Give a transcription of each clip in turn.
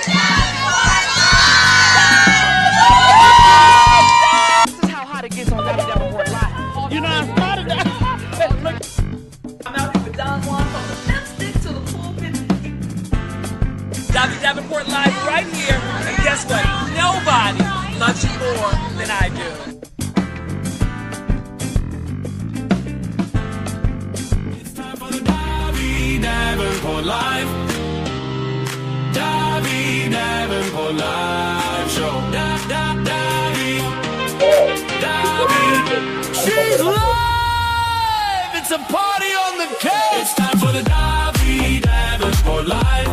This is how hot it gets on Davi Davenport Live. You know I'm proud of that. I'm out here with Don Juan from the lipstick to the pulpit. Davi Davenport Live right here. And guess what? Nobody loves you more than I do. It's time for the Davi Davenport Live. Davi Davenport Live Show. Davi. She's live. It's a party on the couch. It's time for the Davi Davenport Live.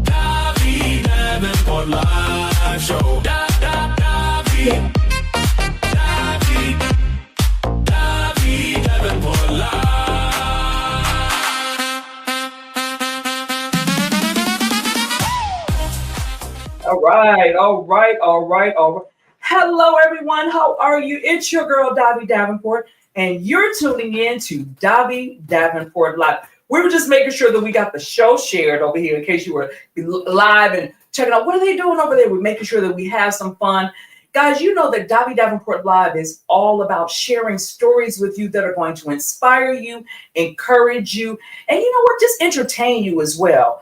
Davi Davenport Live Show. Davi Davenport Live. All right. Hello, everyone. How are you? It's your girl, Davi Davenport, and you're tuning in to Davi Davenport Live. We were just making sure that we got the show shared over here in case you were live and checking out what are they doing over there. We're making sure that we have some fun. Guys, you know that Davi Davenport Live is all about sharing stories with you that are going to inspire you, encourage you, and you know what, just entertain you as well.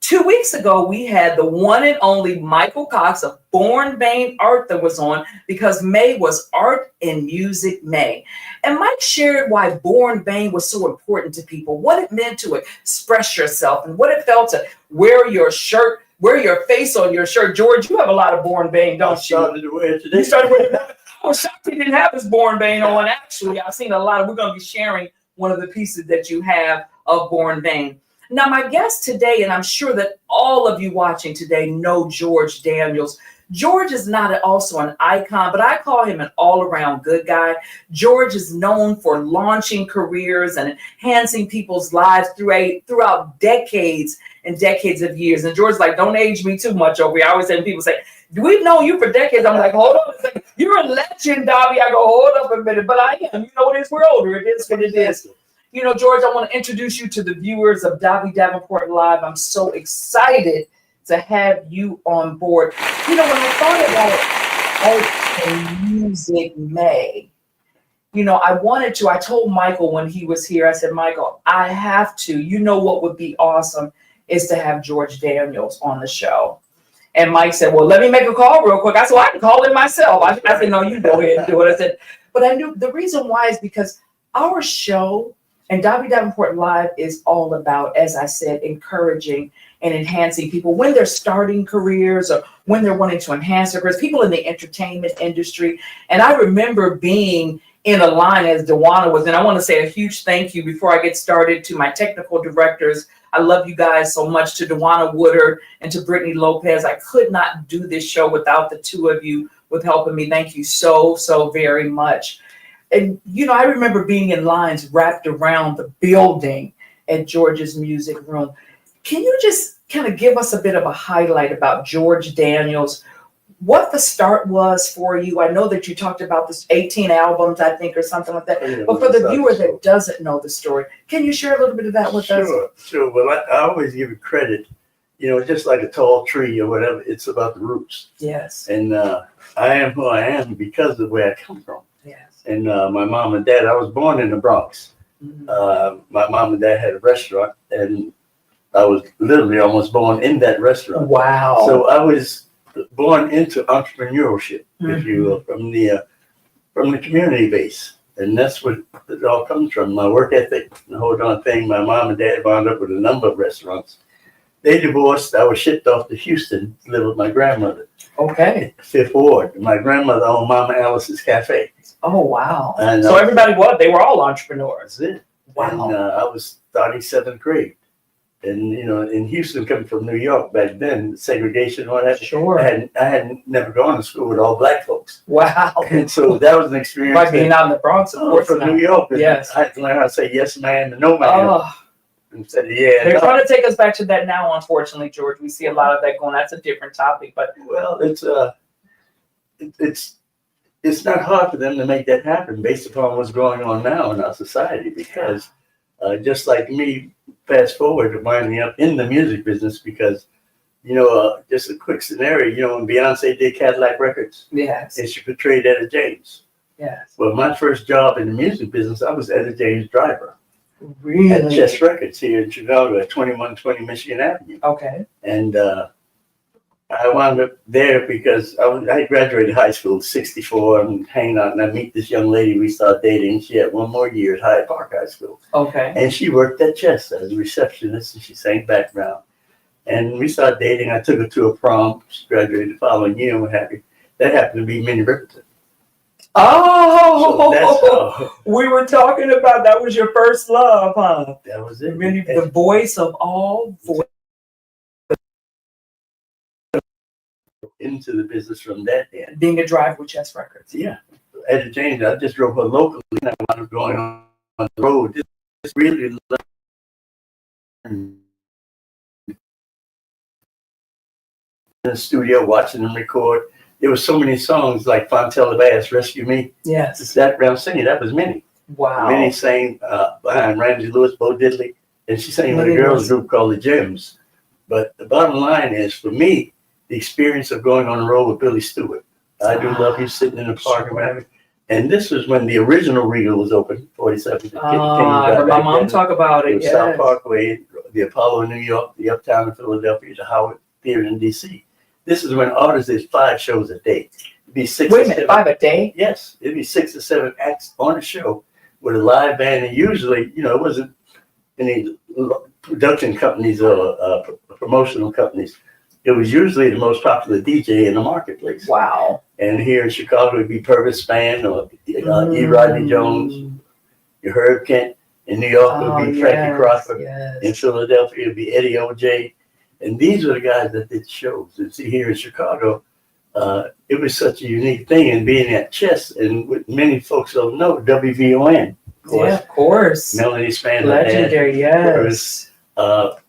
2 weeks ago, we had the one and only Michael Cox of Born Vain Art that was on because May was Art and Music May. And Mike shared why Born Vain was so important to people, what it meant to express yourself, and what it felt to wear your shirt, wear your face on your shirt. George, you have a lot of Born Vain, don't you? I started to wear it today. You started wearing it. I was shocked he didn't have his Born Vain on. Actually, I've seen a lot of, we're going to be sharing one of the pieces that you have of Born Vain. Now, my guest today, and I'm sure that all of you watching today know George Daniels. George is not also an icon, but I call him an all-around good guy. George is known for launching careers and enhancing people's lives throughout decades and decades of years. And George's like, don't age me too much over here. I always say, people say, we've known you for decades. I'm like, hold on a second. You're a legend, Davi. I go, hold up a minute. But I am. You know what it is? We're older. It is what it is. You know, George, I want to introduce you to the viewers of Davi Davenport Live. I'm so excited to have you on board. You know, when I thought about Art and Music May, you know, I told Michael when he was here, I said, Michael, I have to, you know what would be awesome is to have George Daniels on the show. And Mike said, well, let me make a call real quick. I said, well, I can call him myself. I said, no, you go ahead and do it. I said, but I knew the reason why is because our show and Davi Davenport Live is all about, as I said, encouraging and enhancing people when they're starting careers or when they're wanting to enhance their careers, people in the entertainment industry. And I remember being in a line as Dewana was, and I want to say a huge thank you before I get started to my technical directors. I love you guys so much, to Dewana Woodard and to Brittany Lopez. I could not do this show without the two of you with helping me. Thank you so very much. And, you know, I remember being in lines wrapped around the building at George's Music Room. Can you just kind of give us a bit of a highlight about George Daniels, what the start was for you? I know that you talked about this 18 albums, I think, or something like that. Yeah, but for the viewer that doesn't know the story, can you share a little bit of that with us? Sure. Well, I always give it credit. You know, just like a tall tree or whatever, it's about the roots. Yes. And I am who I am because of where I come from. Yes. And my mom and dad, I was born in the Bronx. Mm-hmm. My mom and dad had a restaurant, and I was literally almost born in that restaurant. Wow. So I was born into entrepreneurship, if you will, from the community base. And that's what it all comes from, my work ethic, the whole darn thing. My mom and dad wound up with a number of restaurants. They divorced. I was shipped off to Houston to live with my grandmother. Okay. Fifth Ward. My grandmother owned Mama Alice's Cafe. Oh, wow. And, so they were all entrepreneurs. That's it. Wow. And I was starting seventh grade. And, you know, in Houston, coming from New York back then, segregation, all that. Sure. I had never gone to school with all black folks. Wow. And so that was an experience. Like being out in the Bronx, of course. From New York. Yes. I had to learn how to say yes, ma'am, and no, ma'am. Oh. And said, yeah. They're trying to take us back to that now, unfortunately, George. We see a lot of that going. That's a different topic. But well, it's not hard for them to make that happen based upon what's going on now in our society, because just like me, fast forward to winding up in the music business, because just a quick scenario. When Beyonce did Cadillac Records, Yes. and she portrayed Etta James. Yes. Well, my first job in the music business, I was Etta James' driver at Really? Chess Records here in Chicago at 2120 Michigan Avenue. Okay. And I wound up there because I graduated high school in '64 and hanging out, and I meet this young lady. We started dating. She had one more year at Hyde Park High School. Okay. And she worked at Chess as a receptionist, and she sang background. And we started dating. I took her to a prom. She graduated the following year, and what have you. That happened to be Minnie Riperton. Oh, So that's how, we were talking about that was your first love, huh? that was it. Minnie, the voice of all voices. Into the business from that end. Being a driver with Chess Records. Yeah. Etta James, I just drove her locally, and I wound up going on the road. Just really in the studio watching them record. There were so many songs like Fontella Bass, Rescue Me. Yes. That round singing, that was Minnie. Wow. Minnie sang behind Ramsey Lewis, Bo Diddley, and she sang with a Minnie girls was- group called the Gems. But the bottom line is, for me, the experience of going on the road with Billy Stewart. I Do Love You, sitting in the park and whatever. And this was when the original Regal was open, 47th. I heard my mom talk about It it. was Yes. South Parkway, the Apollo in New York, the Uptown in Philadelphia, the Howard Theater in D.C. This is when artists did 5 shows a day. It'd be 6 Wait or a minute, 7. 5 a day? Yes, it'd be 6 or 7 acts on a show with a live band, and usually, it wasn't any production companies or promotional companies. It was usually the most popular DJ in the marketplace. Wow. And here in Chicago, it'd be Purvis Spann or E. Rodney Jones, your Herb Kent. In New York, it would be Frankie Crawford. Yes. In Philadelphia, it'd be Eddie O.J. And these were the guys that did shows. And see, here in Chicago, it was such a unique thing. And being at Chess, and what many folks don't know, WVON, of course. Yeah, of course. Melanie Spann. Legendary, yes. But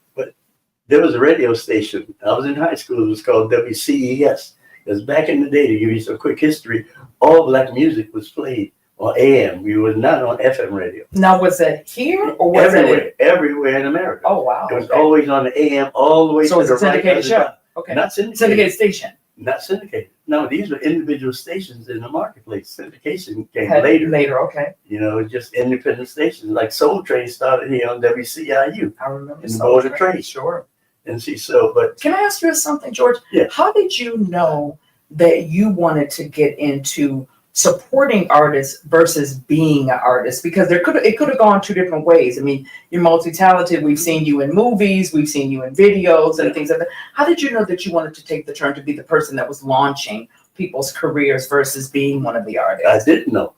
there was a radio station. I was in high school. It was called WCES. Because back in the day, to give you some quick history, all black music was played on AM. We were not on FM radio. Now, was it here or was it? Everywhere in America. Oh, wow. It was always on the AM all the way So to it's the a syndicated right. show. Okay. Not syndicated. Syndicated station. Not syndicated. No, these were individual stations in the marketplace. Syndication came later. Later, okay. Just independent stations. Like Soul Train started here on WCIU. I remember. In the Board of Trade. Sure. And see, but Can I ask you something, George? Yeah. How did you know that you wanted to get into supporting artists versus being an artist? Because it could have gone 2 different ways. I mean, you're multi-talented. We've seen you in movies, we've seen you in videos and things like that. How did you know that you wanted to take the turn to be the person that was launching people's careers versus being one of the I artists? didn't know.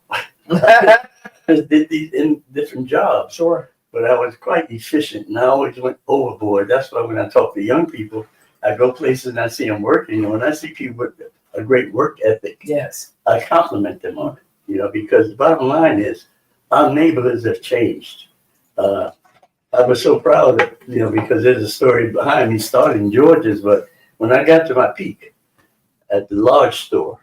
I did these in different jobs. Sure. But I was quite efficient, and I always went overboard. That's why when I talk to young people, I go places and I see them working. And when I see people with a great work ethic, Yes. I compliment them on it. Because the bottom line is, our neighborhoods have changed. I was so proud of because there's a story behind me starting George's, but when I got to my peak at the large store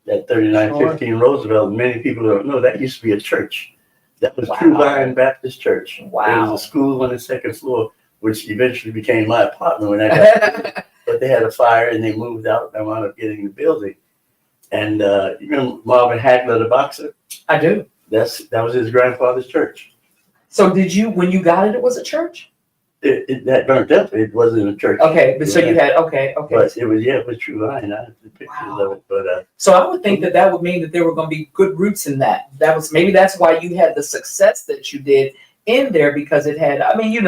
at 3915 Roosevelt, many people don't know that used to be a church. That was True Vine Baptist Church. Wow. There was a school on the 2nd floor, which eventually became my apartment when I got there. But they had a fire and they moved out, and I wound up getting the building. And you remember Marvin Hagler, the boxer? I do. That was his grandfather's church. So when you got it, it was a church? It that burnt up. It wasn't a church. Okay, but so you had, okay. But it was True Vine. I have the pictures of it. But So I would think that would mean that there were going to be good roots in that. Maybe that's why you had the success that you did in there, because it had,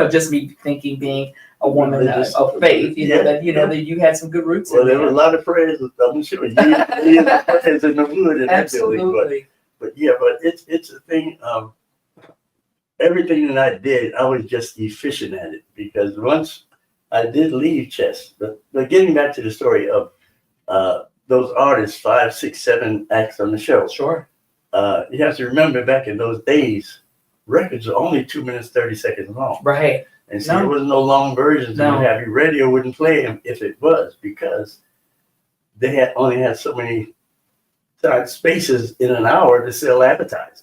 just me thinking, being a woman of faith, that you had some good roots. Well, there were a lot of prayers. I'm sure you prayers in the wood and absolutely. But it's a thing. Everything that I did, I was just efficient at it, because once I did leave Chess, but getting back to the story of those artists, 5, 6, 7 acts on the show. Sure. You have to remember, back in those days, records were only 2 minutes 30 seconds long. Right. And so there was no long versions. No. And your radio wouldn't play them if it was, because they only had so many spaces in an hour to sell advertising.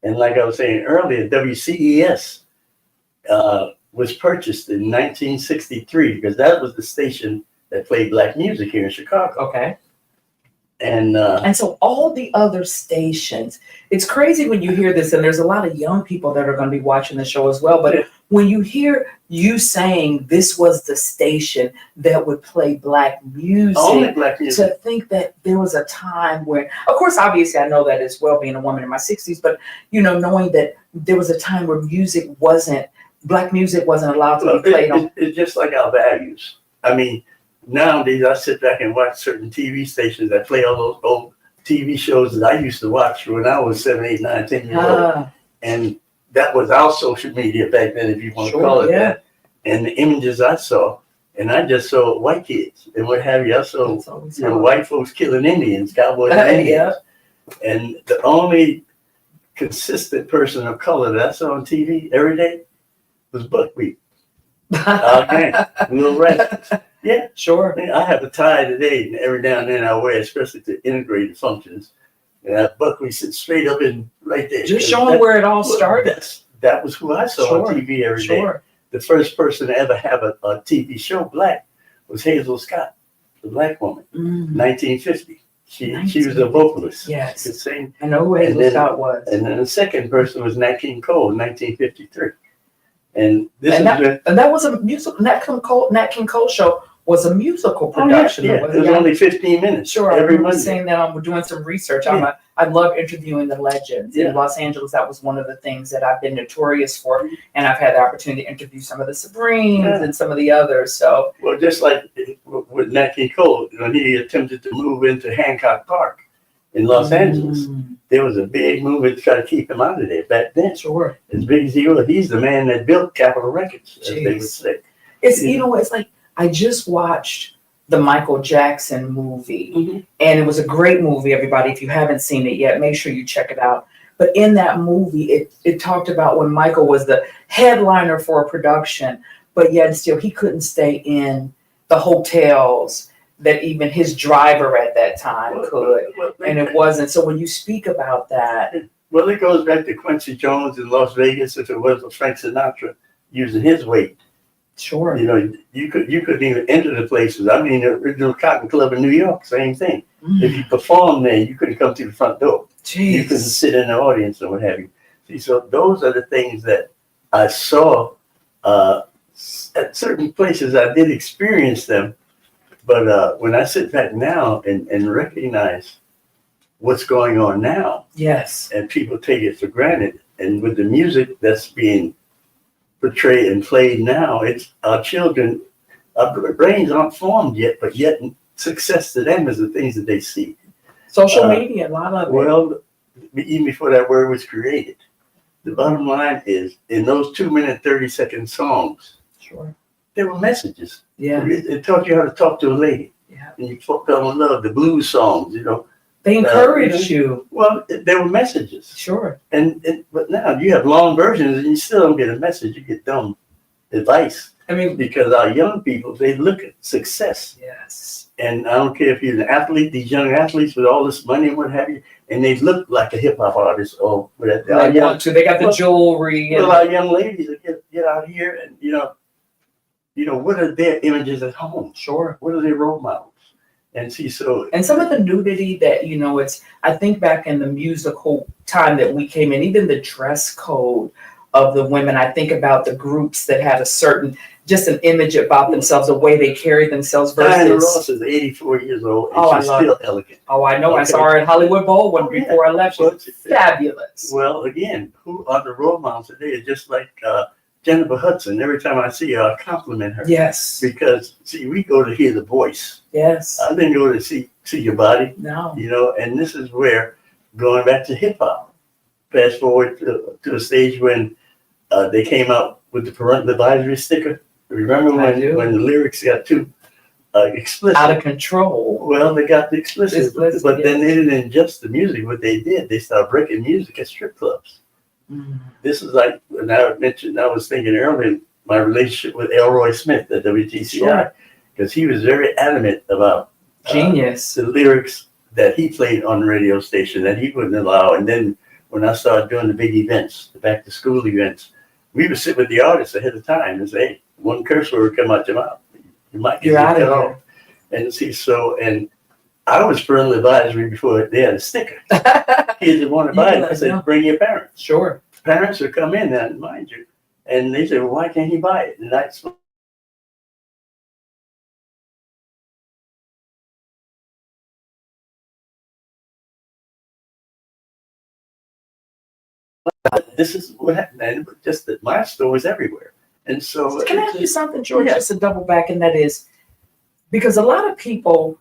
And like I was saying earlier, WCES was purchased in 1963, because that was the station that played black music here in Chicago. Okay. And so all the other stations, it's crazy when you hear this, and there's a lot of young people that are going to be watching the show as well. But when you hear you saying this was the station that would play black music, only black music, to think that there was a time when, of course, obviously I know that as well, being a woman in my 60s, but knowing that there was a time where black music wasn't allowed to be played on. It's just like our values. I mean, nowadays, I sit back and watch certain TV stations that play all those old TV shows that I used to watch when I was 7, 8, 9, 10 years old. And that was our social media back then, if you want to call it that. And the images I saw, and I just saw white kids and what have you. I saw white folks killing Indians, cowboys and Indians. And the only consistent person of color that I saw on TV every day was buckwheat. Okay, little rascals. Yeah, sure. I have a tie today, and every now and then I wear, especially to integrated functions. And that buckwheat sits straight up in right there. Just showing where it all started. That was who I saw on TV every day. The first person to ever have a TV show black was Hazel Scott, the black woman, 1950. She was a vocalist. Yes. She could sing. I know who Hazel Scott was. And then the second person was Nat King Cole, 1953. And that was a musical. Nat King Cole show was a musical production. It was only 15 minutes. Sure, I remember saying that. I'm doing some research. I love interviewing the legends in Los Angeles. That was one of the things that I've been notorious for, and I've had the opportunity to interview some of the Supremes and some of the others. So, well, just like with Nat King Cole, when he attempted to move into Hancock Park in Los Angeles, there was a big movement to try to keep him out of there back then. Sure, as big as he was, he's the man that built Capitol Records, as they would say. It's it's like I just watched the Michael Jackson movie, and it was a great movie. Everybody, if you haven't seen it yet, make sure you check it out. But in that movie, it talked about when Michael was the headliner for a production, but yet still he couldn't stay in the hotels that even his driver at that time could, and it wasn't. So when you speak about that, well, it goes back to Quincy Jones in Las Vegas. If it wasn't Frank Sinatra using his weight, sure, you couldn't even enter the places. I mean, the original Cotton Club in New York, same thing. If you performed there, you couldn't come through the front door. You couldn't sit in the audience or what have you. See, so those are the things that I saw at certain places. I did experience them. But when I sit back now and recognize what's going on now, and people take it for granted, and with the music that's being portrayed and played now, it's our children, our brains aren't formed yet, but yet success to them is the things that they see. Social media, a lot of it. Well, even before that word was created, the bottom line is in those 2-minute, 30-second songs, there were messages. It taught you how to talk to a lady. And you fell in love. The blues songs, they encouraged you. Well, there were messages. Sure. But now you have long versions and you still don't get a message. You get dumb advice. I mean, because our young people, they look at success. Yes. And I don't care if you're an athlete, these young athletes with all this money and what have you, and they look like a hip hop artist or whatever. They want to. They got the jewelry. Well, our young ladies get out here and what are their images at home? Sure. What are their role models? And see, and some of the nudity that, I think back in the musical time that we came in, even the dress code of the women, I think about the groups that had just an image about themselves, the way they carry themselves versus. Diana Ross is 84 years old and she's still elegant. Oh, I know. Okay. I saw her at Hollywood Bowl before I left. She was fabulous. Well, again, who are the role models today? It's just like Jennifer Hudson. Every time I see her, I compliment her. Yes. Because, see, we go to hear the voice. Yes. I didn't go to see your body. No. And this is where, going back to hip hop, fast forward to the stage when they came out with the parental advisory sticker. Remember when the lyrics got too explicit? Out of control. Well, they got the explicit, but then they didn't adjust the music. What they did, they started breaking music at strip clubs. This is like, when I mentioned, I was thinking earlier, my relationship with Elroy Smith at WTCI, because he was very adamant about genius, the lyrics that he played on the radio station that he wouldn't allow. And then when I started doing the big events, the back to school events, we would sit with the artists ahead of time and say, hey, one curse word come out your mouth, you might get cut off. And see, so, and I was parental advisory before they had a sticker. Kids that want to buy it, I said, bring your parents. Sure. Parents will come in now, mind you. And they said, well, why can't he buy it? And that's this is what happened. And just that my store is everywhere. And so Can I ask you something, George, Yeah. just to double back, and that is because a lot of people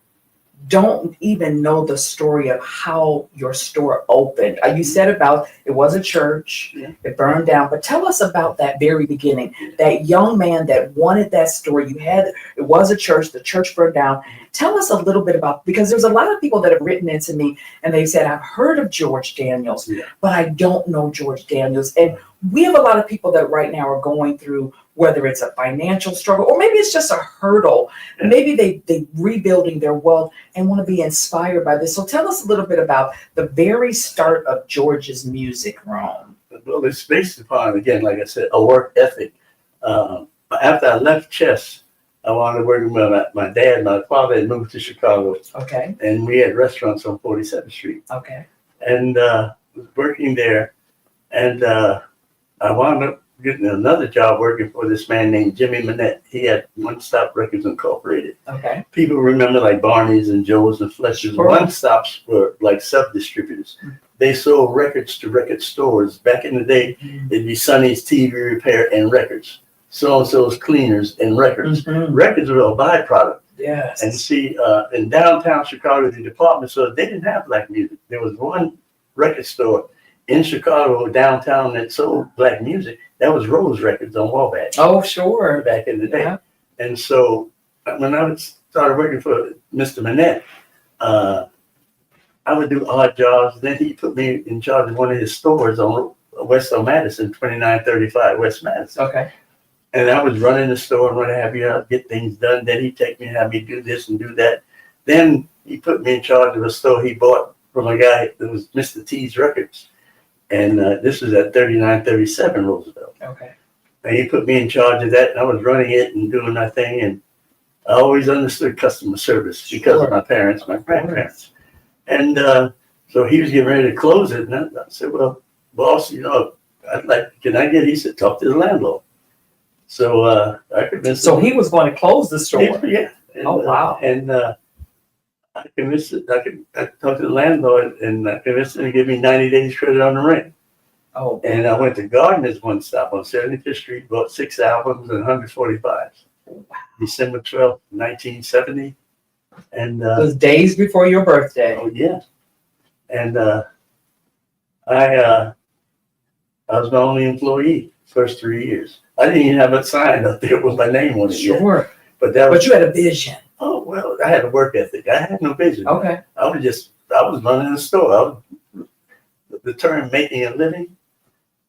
don't even know the story of how your store opened. You said about it was a church, Yeah. it burned down, but tell us about that very beginning. That young man that wanted that store, it was a church, the church burned down. Tell us a little bit about, because there's a lot of people that have written into me and they've said, I've heard of George Daniels, Yeah. but I don't know George Daniels. And we have a lot of people that right now are going through, whether it's a financial struggle or maybe it's just a hurdle. Yeah. Maybe they rebuilding their wealth and want to be inspired by this. So tell us a little bit about the very start of George's music room. Well, it's based upon, again, like I said, a work ethic. After I left chess, I wanted to work with my dad. My father had moved to Chicago, Okay. and we had restaurants on 47th Street. Okay. And was working there, and I wound up getting another job working for this man named Jimmy Manette. He had One Stop Records Incorporated. Okay. People remember like Barney's and Joe's and Fletcher's. Sure. One Stops were like sub-distributors. They sold records to record stores. Back in the day, it'd be Sonny's TV Repair and Records. So-and-so's Cleaners and Records. Mhm. Records were a byproduct. Yes. And see, in downtown Chicago, the department store, they didn't have black music. There was one record store in Chicago downtown that sold black music. That was Rose Records on Wabash. Oh, sure. Back in the day. Yeah. And so when I started working for Mr. Manette, I would do odd jobs. Then he put me in charge of one of his stores on West on Madison, 2935 West Madison. Okay. And I was running the store and what have you, I'd get things done. Then he'd take me and have me do this and do that. Then he put me in charge of a store he bought from a guy that was Mr. T's Records. And this was at 3937 Roosevelt. Okay. And he put me in charge of that, and I was running it and doing my thing. And I always understood customer service because of my parents, my grandparents. And so he was getting ready to close it. And I said, well, boss, he said, talk to the landlord. So I convinced him. So he was going to close the store. Yeah. And, Oh, wow. And I convinced it, I talked to the landlord and I convinced him to give me 90 days credit on the rent. Oh. And I went to Gardner's One Stop on 75th Street, bought 6 albums and 145s. December 12th, 1970. And It was days before your birthday. oh yeah. And I was my only employee first 3 years. I didn't even have a sign up there with my name on it yet. Sure. But that was But you had a vision. oh well, I had a work ethic. I had no vision. Okay. I was running the store. The term making a living,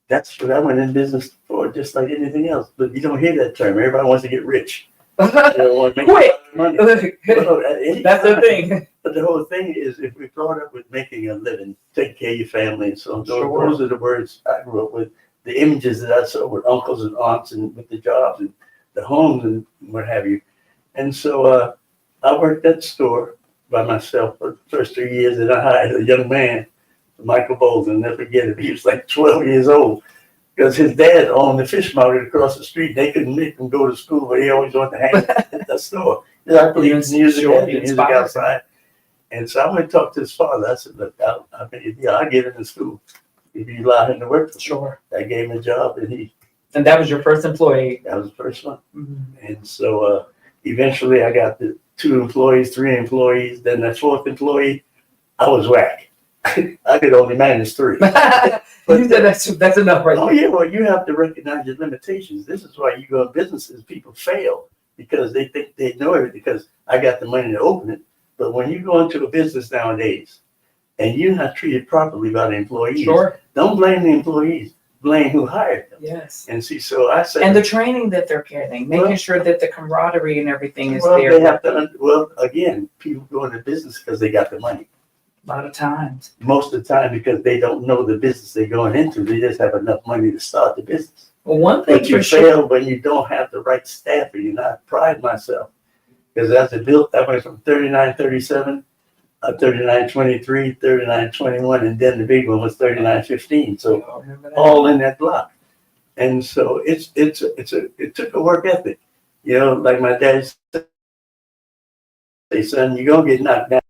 that's what I went in business for, just like anything else. But you don't hear that term. Everybody wants to get rich. They don't want to make Quick. a lot of money. Well, at any That's the time. thing. But the whole thing is, if we brought up with making a living, taking care of your family and so on, Sure. those are the words I grew up with. The images that I saw with uncles and aunts and with the jobs and the homes and what have you. And so I worked at the store by myself for the first 3 years, and I hired a young man, Michael Bolden. Never forget it. He was like 12 years old because his dad owned the fish market across the street. They couldn't make him go to school, but he always wanted to hang at the store. I played music, music outside. And so I went to talk to his father. I said, look, I'll get him in school if you allow him to work for me. Sure. I gave him a job, and And that was your first employee. that was the first one. Mhm. And so eventually I got the 2 employees, 3 employees. Then the 4th employee, I was whack. I could only manage 3. You said that's enough right Oh there. yeah, well you have to recognize your limitations. This is why you go in businesses, people fail because they think they know everything because I got the money to open it. But when you go into a business nowadays and you're not treated properly by the employees, Sure. don't blame the employees, blame who hired them. Yes. And see, so I said, And the training that they're getting, making Well- sure that the camaraderie and everything is well, there. they have to, well, again, people go into business because they got the money. A lot of times. Most of the time because they don't know the business they're going into. They just have enough money to start the business. Well, one thing But you for sure. fail when you don't have the right staff or you're not. Pride myself. because as it built, I went from 3937, 3923, 3921, and then the big one was 3915. So all in that block. And so it took a work ethic. You know, like my dad said, son, you're gonna get knocked down.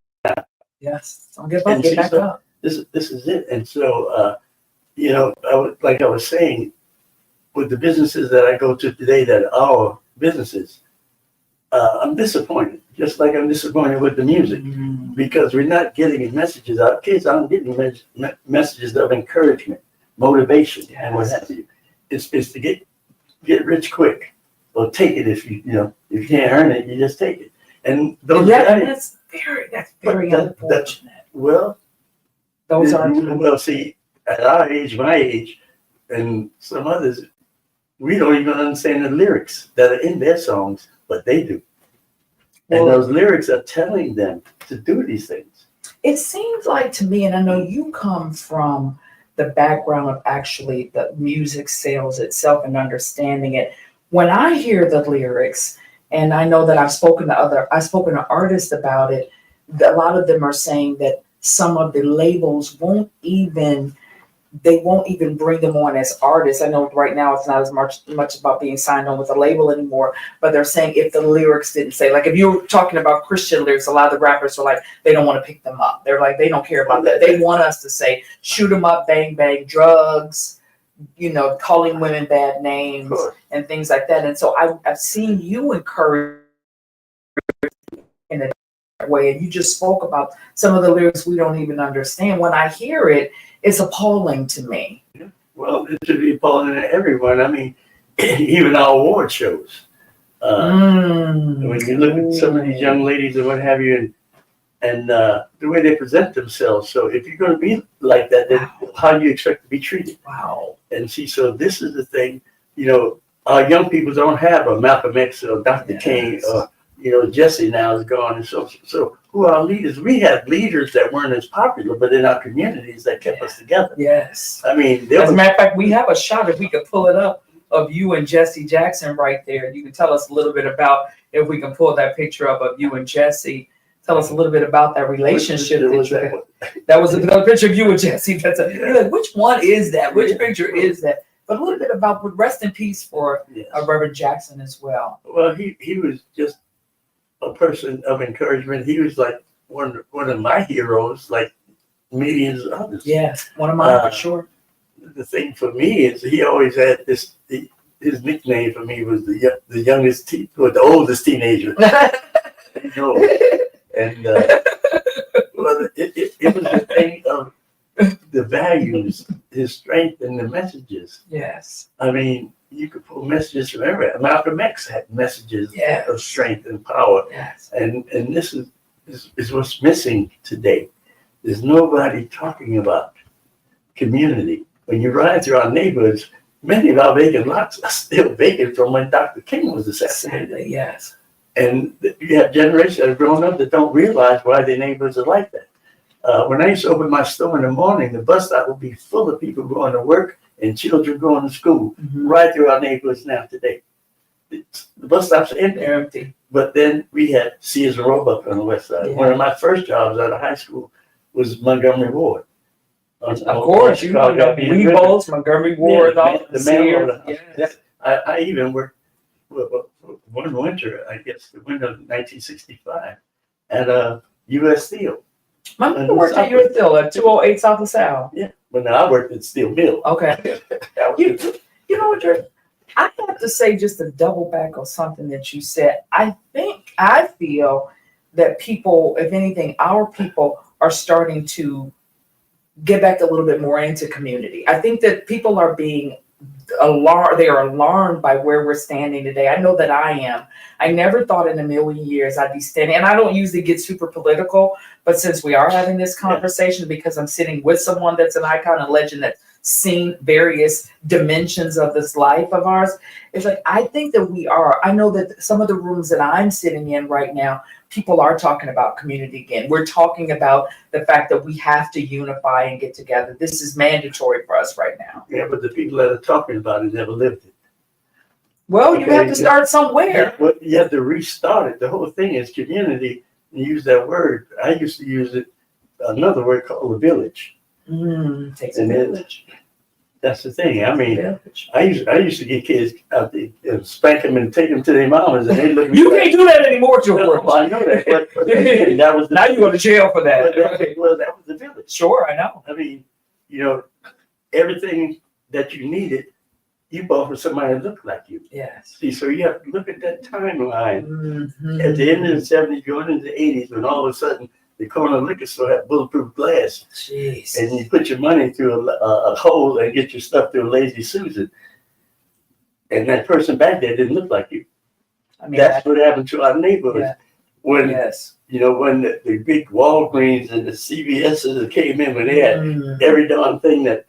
Yes, don't give up, get back up. This is it. And so you know, like I was saying, with the businesses that I go to today that are our businesses, I'm disappointed. Just like I'm disappointed with the music, because we're not getting messages out. Kids aren't getting messages of encouragement, motivation, and what have you. It's to get rich quick, or take it if you if you can't earn it, you just take it. And those that's very unfortunate. Well, those are well. See, at our age, my age, and some others, we don't even understand the lyrics that are in their songs, but they do. And those lyrics are telling them to do these things. It seems like to me, and I know you come from the background of actually the music sales itself and understanding it. When I hear the lyrics, and I know that I've spoken to artists about it, a lot of them are saying that some of the labels won't even bring them on as artists. I know right now it's not as much about being signed on with a label anymore, but they're saying if the lyrics didn't say, like if you're talking about Christian lyrics, a lot of the rappers are like, they don't want to pick them up. They're like, they don't care about that. They want us to say, shoot them up, bang, bang, drugs, calling women bad names and things like that. And so I've seen you encourage in a way, and you just spoke about some of the lyrics we don't even understand. When I hear it, it's appalling to me. Well, it should be appalling to everyone. I mean, even our award shows. When you look at some of these young ladies and what have you, and the way they present themselves. So if you're going to be like that, then how do you expect to be treated? Wow. And see, so this is the thing. Our young people don't have a Malcolm X or Dr. King or Jesse now is gone. And so who are our leaders? We had leaders that weren't as popular, but in our communities that kept us together. Yes. I mean, as a matter of fact, we have a shot, if we could pull it up, of you and Jesse Jackson right there. You can tell us a little bit about, if we can pull that picture up of you and Jesse. Tell us a little bit about that relationship. That was another picture of you and Jesse. You're like, which one is that? Which picture is that? But a little bit about, rest in peace for Reverend Jackson as well. Well, he was just a person of encouragement. He was like one of my heroes, like millions of others. Yes, one of mine for sure. The thing for me is he always had this. His nickname for me was the youngest or the oldest teenager. And well, it was the thing of the values, his strength, and the messages. Yes. I mean, you could pull messages from everywhere. Malcolm X had messages of strength and power. Yes. And this is what's missing today. There's nobody talking about community. When you ride through our neighborhoods, many of our vacant lots are still vacant from when Dr. King was assassinated. Sadly, yes. And you have generations that have grown up that don't realize why their neighborhoods are like that. When I used to open my store in the morning, the bus stop would be full of people going to work and children going to school. Right through our neighborhoods now today. The bus stops are empty. They're empty. But then we had Sears and Roebuck on the west side. One of my first jobs out of high school was Montgomery Ward. Of course, you know Weebles, Montgomery Ward, the Sears. Yes. I even worked one winter, I guess, the winter of 1965, at U.S. Steel. My mother worked at U.S. Steel at 208 South LaSalle. Yeah, but now I worked at Steel Mill. Okay. You know what, Drew? I have to say, just to double back on something that you said, I feel that people, if anything, our people are starting to get back a little bit more into community. I think that people are being alarmed. They are alarmed by where we're standing today. I know that I am. I never thought in a million years I'd be standing, and I don't usually get super political, but since we are having this conversation, because I'm sitting with someone that's an icon, a legend that's seen various dimensions of this life of ours, it's like, I think that I know that some of the rooms that I'm sitting in right now, people are talking about community again. We're talking about the fact that we have to unify and get together. This is mandatory for us right now. Yeah, but the people that are talking about it never lived it. Well, you have to start somewhere. Well, you have to restart it. The whole thing is community. You use that word. I used to use it, another word called a village. Takes a village. That's the thing. I mean, Village. I used to get kids out there and spank them and take them to their mamas, and they look. You can't do that anymore, George. Well, I know that, but again, that was now you go to jail for that. Well, that was the village. Sure, I know. I mean, everything that you needed, you bought from somebody that looked like you. Yes. See, so you have to look at that timeline. Mm-hmm. At the end of the 70s, going into the 80s, when all of a sudden the corner liquor store had bulletproof glass. Jeez. And you put your money through a hole and get your stuff through a Lazy Susan. And that person back there didn't look like you. I mean, that's what happened to our neighborhoods. Yeah. When when the big Walgreens and the CVSs came in, when they had every darn thing that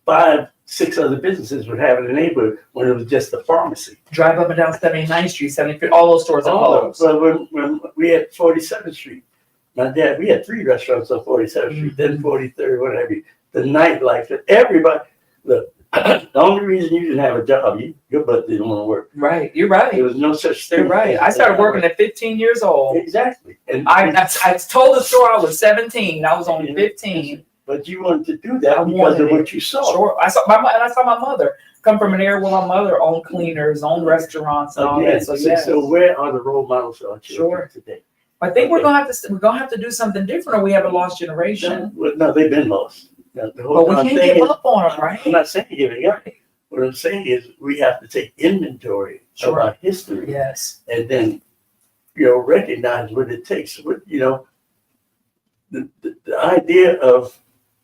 5, 6 other businesses would have in the neighborhood, when it was just a pharmacy. Drive up and down 79th Street, 75th, all those stores are closed. Well, when we had 47th Street, my dad, we had 3 restaurants on 47th Street, then 43rd, whatever. The nightlife, everybody, look, the only reason you didn't have a job, your butt didn't want to work. Right, you're right. There was no such thing. You're right. I started working at 15 years old. Exactly. And I told the store I was 17. I was only 15. But you wanted to do that because of what you saw. Sure. I saw my mother come from an area where my mother owned cleaners, owned restaurants, and all that. So where are the role models for our children today? I think we're gonna have to do something different, or we have a lost generation. No, they've been lost. But we can't give up on them, right? I'm not saying giving up. What I'm saying is we have to take inventory of our history. Yes. And then, recognize what it takes. The idea of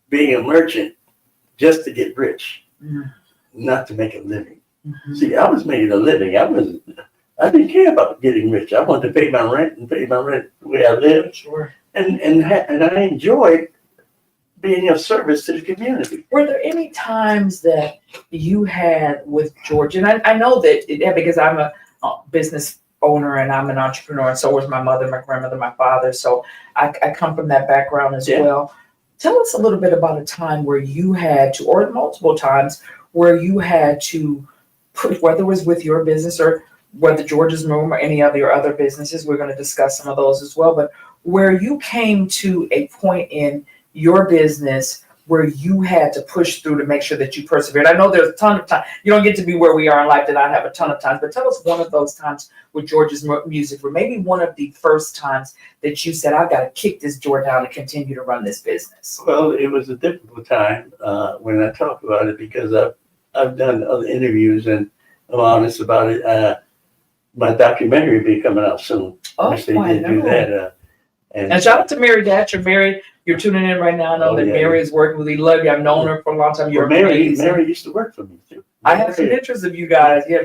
being a merchant just to get rich, not to make a living. Mm-hmm. See, I was making a living. I didn't care about getting rich. I wanted to pay my rent the way I lived. Sure. And I enjoyed being of service to the community. Were there any times that you had with George? And I know that because I'm a business owner and I'm an entrepreneur, and so was my mother, my grandmother, my father. So I come from that background as well. Tell us a little bit about a time where you had to, or multiple times, where you had to put, whether it was with your business or whether George's Room or any of your other businesses, we're going to discuss some of those as well, but where you came to a point in your business where you had to push through to make sure that you persevered. I know there's a ton of time. You don't get to be where we are in life, that I have a ton of times, but tell us one of those times with George's Music, or maybe one of the first times that you said, I've got to kick this door down and continue to run this business. Well, it was a difficult time when I talk about it, because I've done other interviews and I'm honest about it. My documentary will be coming out soon. Oh, they did do that. And shout out to Mary Datcher. Mary, you're tuning in right now. I know that Mary is working with you. Love you. I've known her for a long time. Mary used to work for me too. I have some pictures of you guys. Yeah,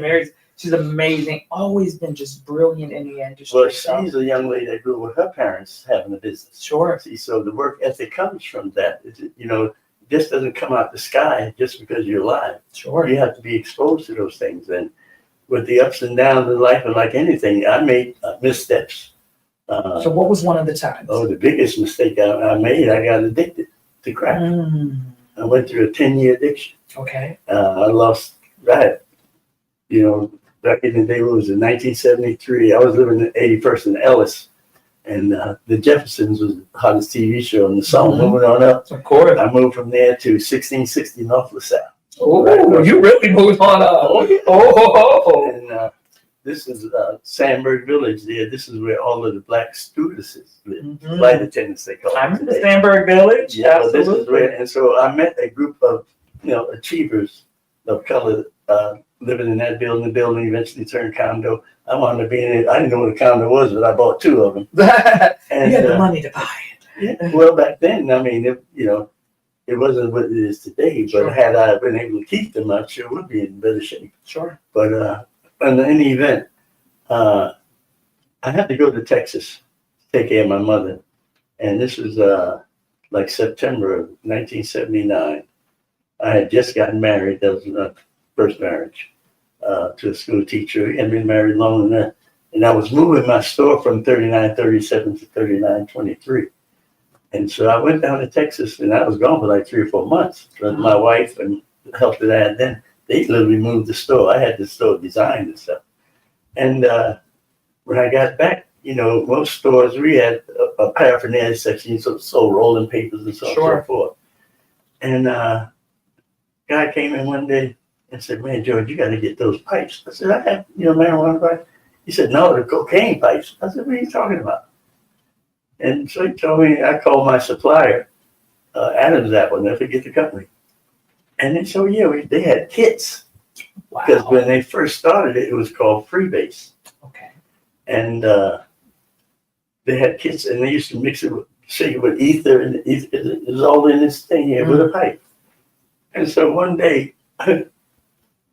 she's amazing. Always been just brilliant in the industry. Well, she's a young lady that grew up with her parents having a business. Sure. See, so the work ethic comes from that. This doesn't come out the sky just because you're alive. Sure. You have to be exposed to those things. And with the ups and downs of life, and like anything, I made missteps. So what was one of the times? Oh, the biggest mistake I made, I got addicted to crack. I went through a 10-year addiction. Okay. I lost that. Back in the day, what was it, 1973, I was living in 81st and Ellis. And the Jeffersons was the hottest TV show in the summer. Moving on up. Of course. I moved from there to 1660 North LaSalle. Oh, you really moved on up. Oh. And this is Sandburg Village there. This is where all of the black stewardesses live. Flight attendants, they call it. I'm in the Sandburg Village. Yeah, well, this is where, and so I met a group of, achievers of color living in that building. The building eventually turned condo. I wanted to be in it. I didn't know what a condo was, but I bought 2 of them. And you had the money to buy it. Yeah, well, back then, I mean, it wasn't what it is today, but had I been able to keep them, I'm sure would be in better shape. Sure. But in any event, I had to go to Texas to take care of my mother. And this was like September of 1979. I had just gotten married. That was my first marriage to a school teacher. I had been married long enough. And I was moving my store from 3937 to 3923. And so I went down to Texas, and I was gone for like 3 or 4 months. But my wife and the help that I had then they literally moved the store. I had the store designed and stuff. And when I got back, most stores, we had a paraphernalia section, so rolling papers and so on and so forth. And guy came in one day and said, "Man, George, you got to get those pipes." I said, "I have, marijuana pipes." He said, "No, the cocaine pipes." I said, "What are you talking about?" And so he told me, I called my supplier, Adam's Apple, never forget the company. And they said, yeah, they had kits. Wow. Because when they first started it, it was called Freebase. Okay. And they had kits, and they used to mix it with, with ether, and it was all in this thing here with a pipe. And so one day, I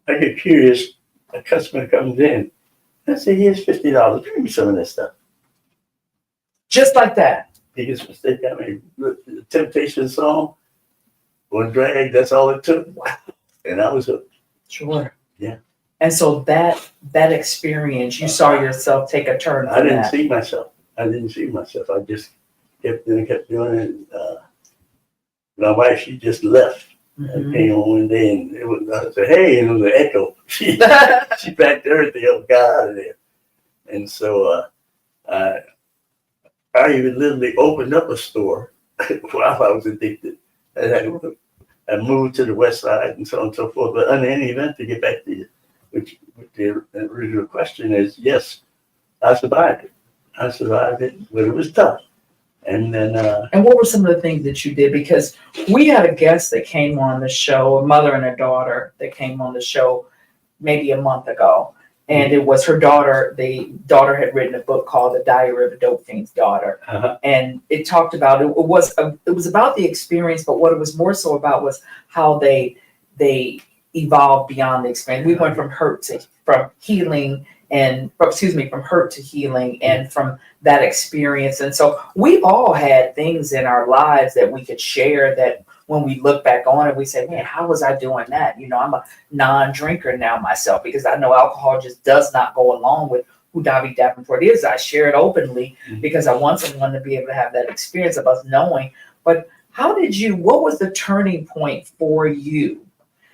get curious, a customer comes in. I say, "Here's $50. Give me some of this stuff." Just like that. Biggest mistake I made. The Temptation song, one drag, that's all it took. And I was hooked. Sure. Yeah. And so that experience, you saw yourself take a turn. I didn't see myself. I just kept doing it. My wife, she just left. I came on one day and I said, "Hey," and it was an echo. She packed everything up, got out of there. And so I even literally opened up a store while I was addicted. And I moved to the west side and so on and so forth. But in any event, to get back to you, which the original question is, yes, I survived it. But it was tough. And then and what were some of the things that you did? Because we had a guest that came on the show, a mother and a daughter that came on the show maybe a month ago. And it was her daughter. The daughter had written a book called The Diary of a Dope Fiend's Daughter. And it talked about, it was about the experience, but what it was more so about was how they evolved beyond the experience. We went from hurt to healing and from that experience. And so we've all had things in our lives that we could share that when we look back on it, we say, "Man, how was I doing that?" I'm a non-drinker now myself because I know alcohol just does not go along with who Davi Davenport is. I share it openly because I want someone to be able to have that experience of us knowing. But what was the turning point for you?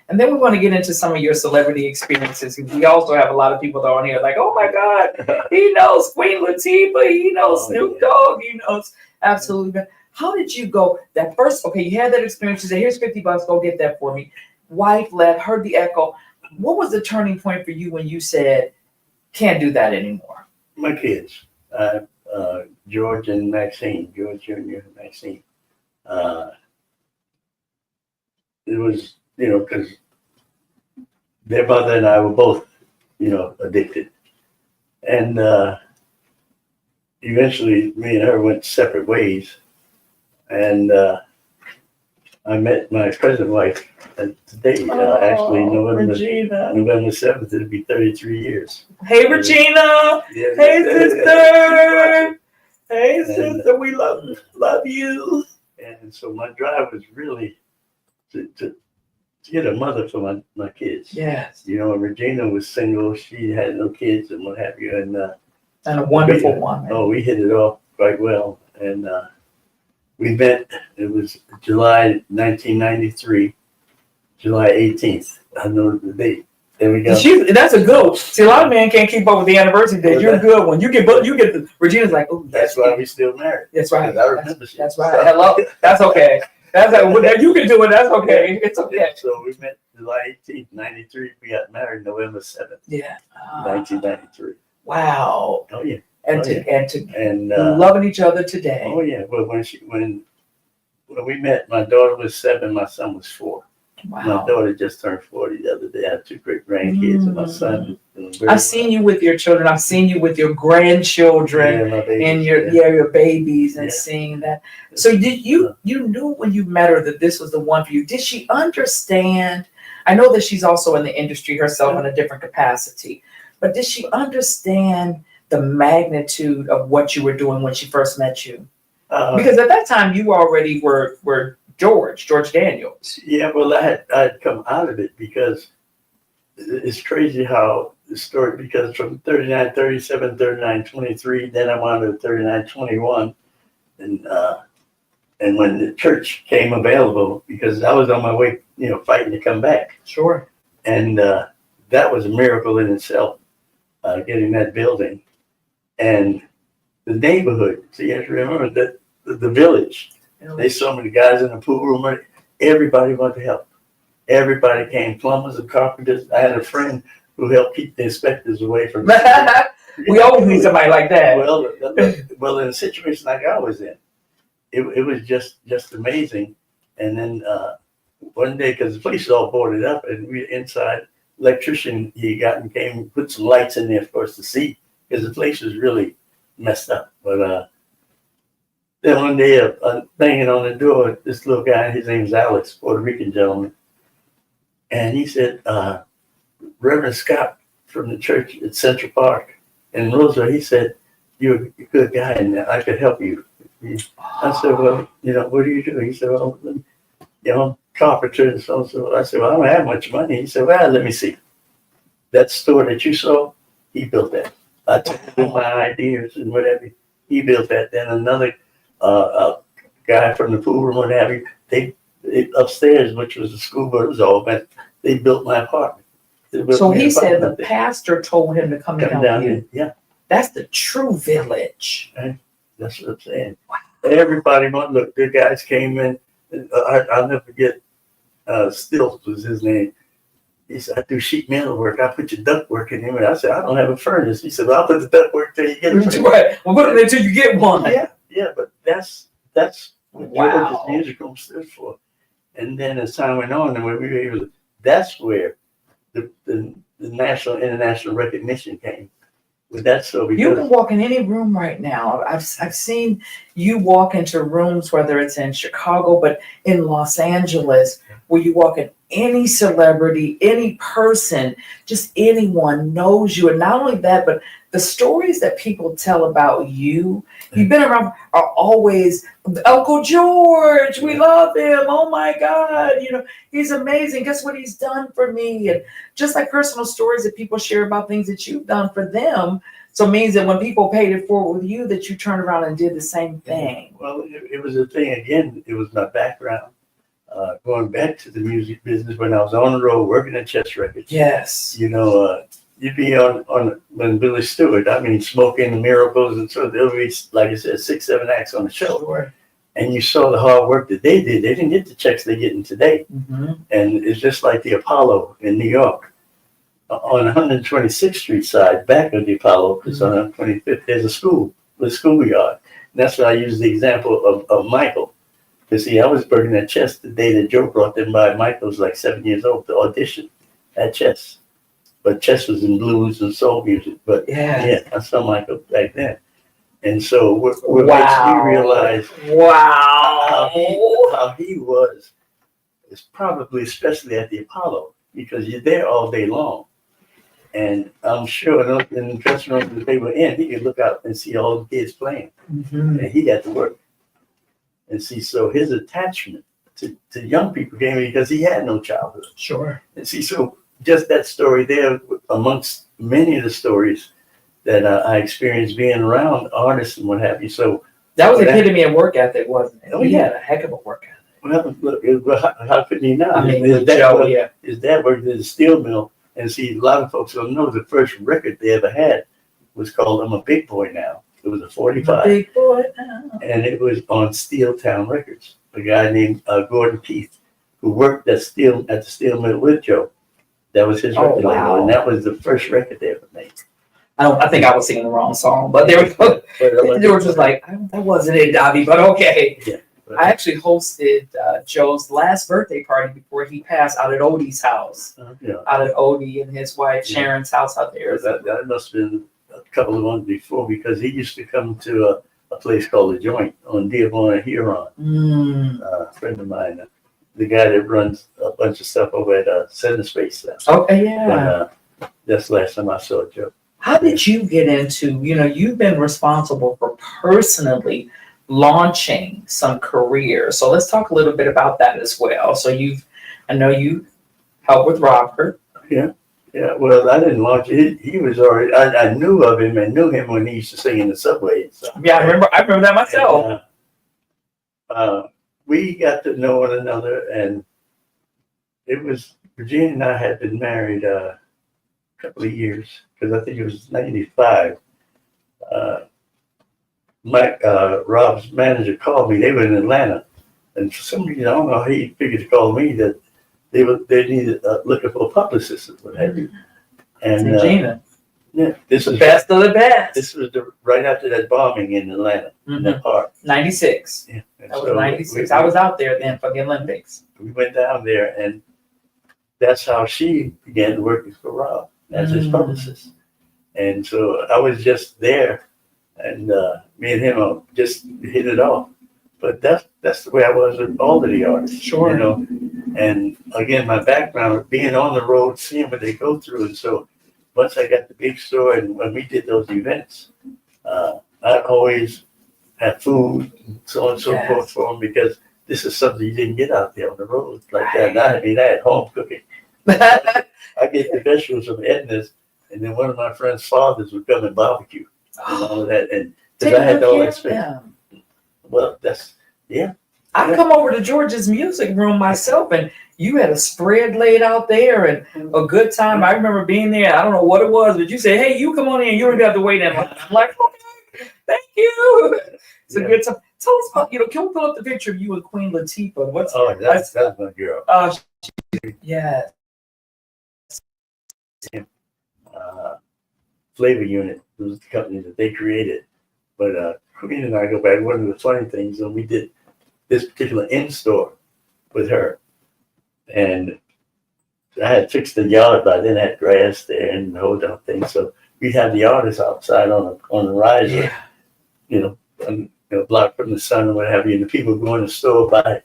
And then we want to get into some of your celebrity experiences. We also have a lot of people that are on here like, "Oh my God, he knows Queen Latifah, he knows Snoop Dogg, he knows absolutely." How did you go that first? Okay, you had that experience. You said, "Here's $50, go get that for me." Wife left, heard the echo. What was the turning point for you when you said, "Can't do that anymore"? My kids, George and Maxine, George Jr. and Maxine. It was, because their mother and I were both, addicted. And eventually me and her went separate ways. And I met my present wife today, actually November 7th, it'll be 33 years. Hey, Regina. Yeah, hey, sister. Hey, sister, we love you. And so my drive was really to get a mother for my kids. Yes. Regina was single. She had no kids and what have you. And a wonderful woman. Oh, we hit it off quite well. And we met, it was July 1993, July 18th. I know the date. There we go. That's a good one. See, a lot of men can't keep up with the anniversary date. You're a good one. You get Regina's like, "Oh, that's why we still married. That's right. I remember that's right. Hello. That's okay. You can do it. That's okay. It's okay. So we met July 18th, 93. We got married November 7th. Yeah. 1993. Wow. Oh yeah. And loving each other today. Oh yeah. Well, when we met, my daughter was 7, my son was 4. Wow. My daughter just turned 40 the other day. I have 2 great grandkids, and my son. I've seen you with your children. I've seen you with your grandchildren and your babies, and seeing that. So did you knew when you met her that this was the one for you? Did she understand? I know that she's also in the industry herself in a different capacity, but did she understand the magnitude of what you were doing when she first met you? Because at that time you already were George Daniels. Yeah, well, I'd come out of it because it's crazy how the story, because from 39, 37, 39, 23, then I'm on to 39, 21. And when the church came available, because I was on my way, fighting to come back. Sure. And that was a miracle in itself, getting that building. And the neighborhood, so you have to remember that the village, they saw me, the guys in the pool room, everybody wanted to help. Everybody came, plumbers and carpenters. I had a friend who helped keep the inspectors away from We always need somebody like that. Well, in a situation like I was in, it was just amazing. And then one day, because the place was all boarded up, and we inside, electrician he got and came and put some lights in there for us to see, because the place was really messed up. But then one day, banging on the door, this little guy, his name's Alex, Puerto Rican gentleman, and he said, Reverend Scott from the church at Central Park in Roseville, he said, "You're a good guy and I could help you." I said, "Well, what do you do?" He said, "Well, carpenter and so and so." I said, "Well, I don't have much money." He said, "Well, let me see. That store that you saw, he built that. I told him my ideas and whatever. He built that." Then another guy from the pool room, what have you, they upstairs, which was the school, but it was all, but they built my apartment. So he said the pastor told him to come down here. Yeah. That's the true village. Right. That's what I'm saying. Everybody, look, the guys came in. I'll never forget, Stills was his name. He said, "I do sheet metal work. I put your duct work in here." I said, "I don't have a furnace." He said, "Well, I'll put the duct work till you get it." Right. Well, put it until you get one. Yeah, but that's what George's music room stood for. And then as time went on, and when we were able, that's where the national, international recognition came with that. So you can walk in any room right now. I've seen you walk into rooms, whether it's in Chicago, but in Los Angeles, where you walk in, any celebrity, any person, just anyone knows you. And not only that, but the stories that people tell about you, you've been around, are always Uncle George. We love him. Oh my God. He's amazing. Guess what he's done for me? And just like personal stories that people share about things that you've done for them. So it means that when people paid it forward with you, that you turned around and did the same thing. Well, it was a thing, again, it was my background. Going back to the music business, when I was on the road working at Chess Records. Yes. You'd be on when Billy Stewart, Smoking the Miracles, and so there'll be, like I said, 6, 7 acts on the show. Sure. And you saw the hard work that they did. They didn't get the checks they're getting today. Mm-hmm. And it's just like the Apollo in New York. On 126th Street side, back of the Apollo, it's on 125th, there's a schoolyard. And that's why I use the example of Michael. Because see, I was working at Chess the day that Joe brought them by. Michael was like 7 years old to audition at Chess. But Chess was in blues and soul music. But yeah, I saw Michael back then. And so what makes you realize how he was is probably especially at the Apollo, because you're there all day long. And I'm sure in the dressing room that they were in, he could look out and see all the kids playing. Mm-hmm. And he had to work. And see, so his attachment to young people came because he had no childhood. Sure. And see, so just that story there, amongst many of the stories that I experienced being around artists and what have you. So that was epitome of work ethic, wasn't it? He had a heck of a work ethic. Well, look, how could he not? His dad worked at a steel mill. And see, a lot of folks don't know the first record they ever had was called "I'm a Big Boy Now." It was a 45. Big Boy Now. And it was on Steel Town Records. A guy named Gordon Keith, who worked at the steel mill with Joe. That was his record label. And that was the first record they ever made. I think I was singing the wrong song, but there we go. George was like, "That wasn't it, Davi," but okay. Yeah. I actually hosted Joe's last birthday party before he passed out at Odie's house. Out at Odie and his wife Sharon's house out there. That must have been a couple of months before, because he used to come to a place called The Joint on Dearborn and Huron. A friend of mine, the guy that runs a bunch of stuff over at Center Space. Okay, yeah. And, that's the last time I saw Joe. How did you get into, you've been responsible for personally launching some careers. So let's talk a little bit about that as well. So I know you helped with Robert. Yeah. Well, I didn't launch it. He was already, I knew of him and knew him when he used to sing in the subway. So. Yeah, I remember that myself. And, we got to know one another, and it was Virginia and I had been married a couple of years because I think it was 95. Mike, Rob's manager called me. They were in Atlanta, and for some reason I don't know how he figured to call me that they needed looking for a publicist or what have you. And Regina, yeah, this the is best of the best. this was right after that bombing in Atlanta in that park. 96. Yeah, and That was so 96. I was out there then for the Olympics. We went down there, and that's how she began working for Rob as his publicist. And so I was just there, and me and him just hit it off. But that's the way I was with all of the artists, Sure. you know. And again, my background being on the road, seeing what they go through, and so once I got the big store, and when we did those events, I always had food and so on and so forth for them because this is something you didn't get out there on the road like that. I had home cooking. I get the vegetables from Edna's, and then one of my friend's fathers would come and barbecue and all of that. And because I had all that space. Well, I come over to George's music room myself, and you had a spread laid out there and a good time. I remember being there. I don't know what it was, but you said, "Hey, you come on in. You don't have to wait in line." I'm like, "Okay, thank you." It's a good time. Tell us about, can we pull up the picture of you and Queen Latifah? That's my girl. Yeah. Flavor Unit was the company that they created. But Queen and I go back. One of the funny things, when we did this particular in-store with her, and I had fixed the yard, but I didn't have grass there and the whole damn thing. So we had the artists outside on a riser, block from the sun or what have you, and the people go in the store buy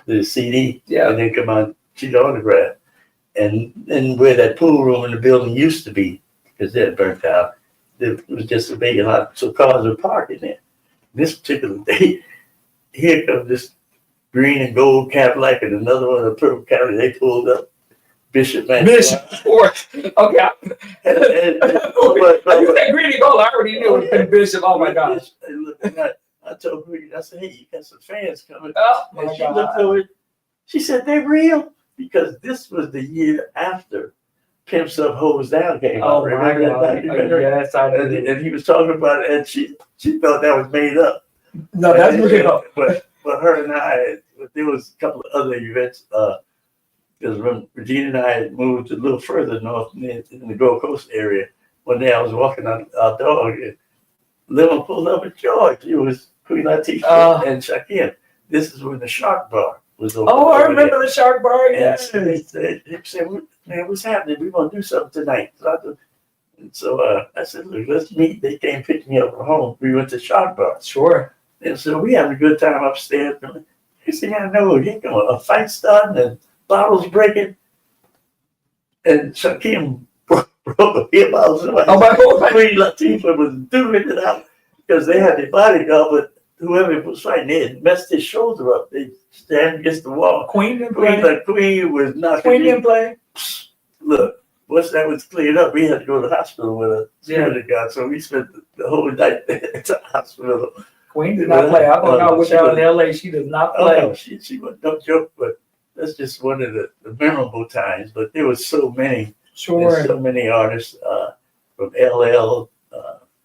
the CD, and then come on, she'd autograph. And where that pool room in the building used to be, because they had burnt out, it was just a vacant lot, so cars were parked in there. This particular day, here comes this green and gold Cadillac and another one, a purple Cadillac. They pulled up. Bishop Ford. Okay. You said green and gold. I already knew it was Bishop. Oh my gosh. I told her, I said, "Hey, you got some fans coming." Oh and my she God. looked over. She said, "They're real," because this was the year after Pimps Up, Hoes Down came out. Remember that? Yes, I did. And he was talking about it, and she thought that was made up. No, that's real. But her and I, there was a couple of other events. Because when Regina and I had moved a little further north in the Gold Coast area, one day I was walking our dog, and Lil pulled up with George. It was Queen Latifah and Shaquille. This is when the Shark Bar was open. Oh, I remember the Shark Bar. Yes. And they said, "Man, what's happening? We want to do something tonight." So I said, "Look, let's meet." They came pick me up from home. We went to Shark Bar. Sure. And so we having a good time upstairs. He said, "I know, a fight starting and bottles breaking." And Shaquille broke a beer bottle. Queen Latifah was doing it out because they had their bodyguard, but whoever was fighting, they had messed his shoulder up. They stand against the wall. Queen didn't play. Queen was not. Queen didn't play. Look, once that was cleared up, we had to go to the hospital with a security guard. So we spent the whole night at the hospital. Queen did not play. I thought I was down in LA. She does not play. Oh, no, she was no joke, but that's just one of the memorable times. But there was so many, so many artists from LL.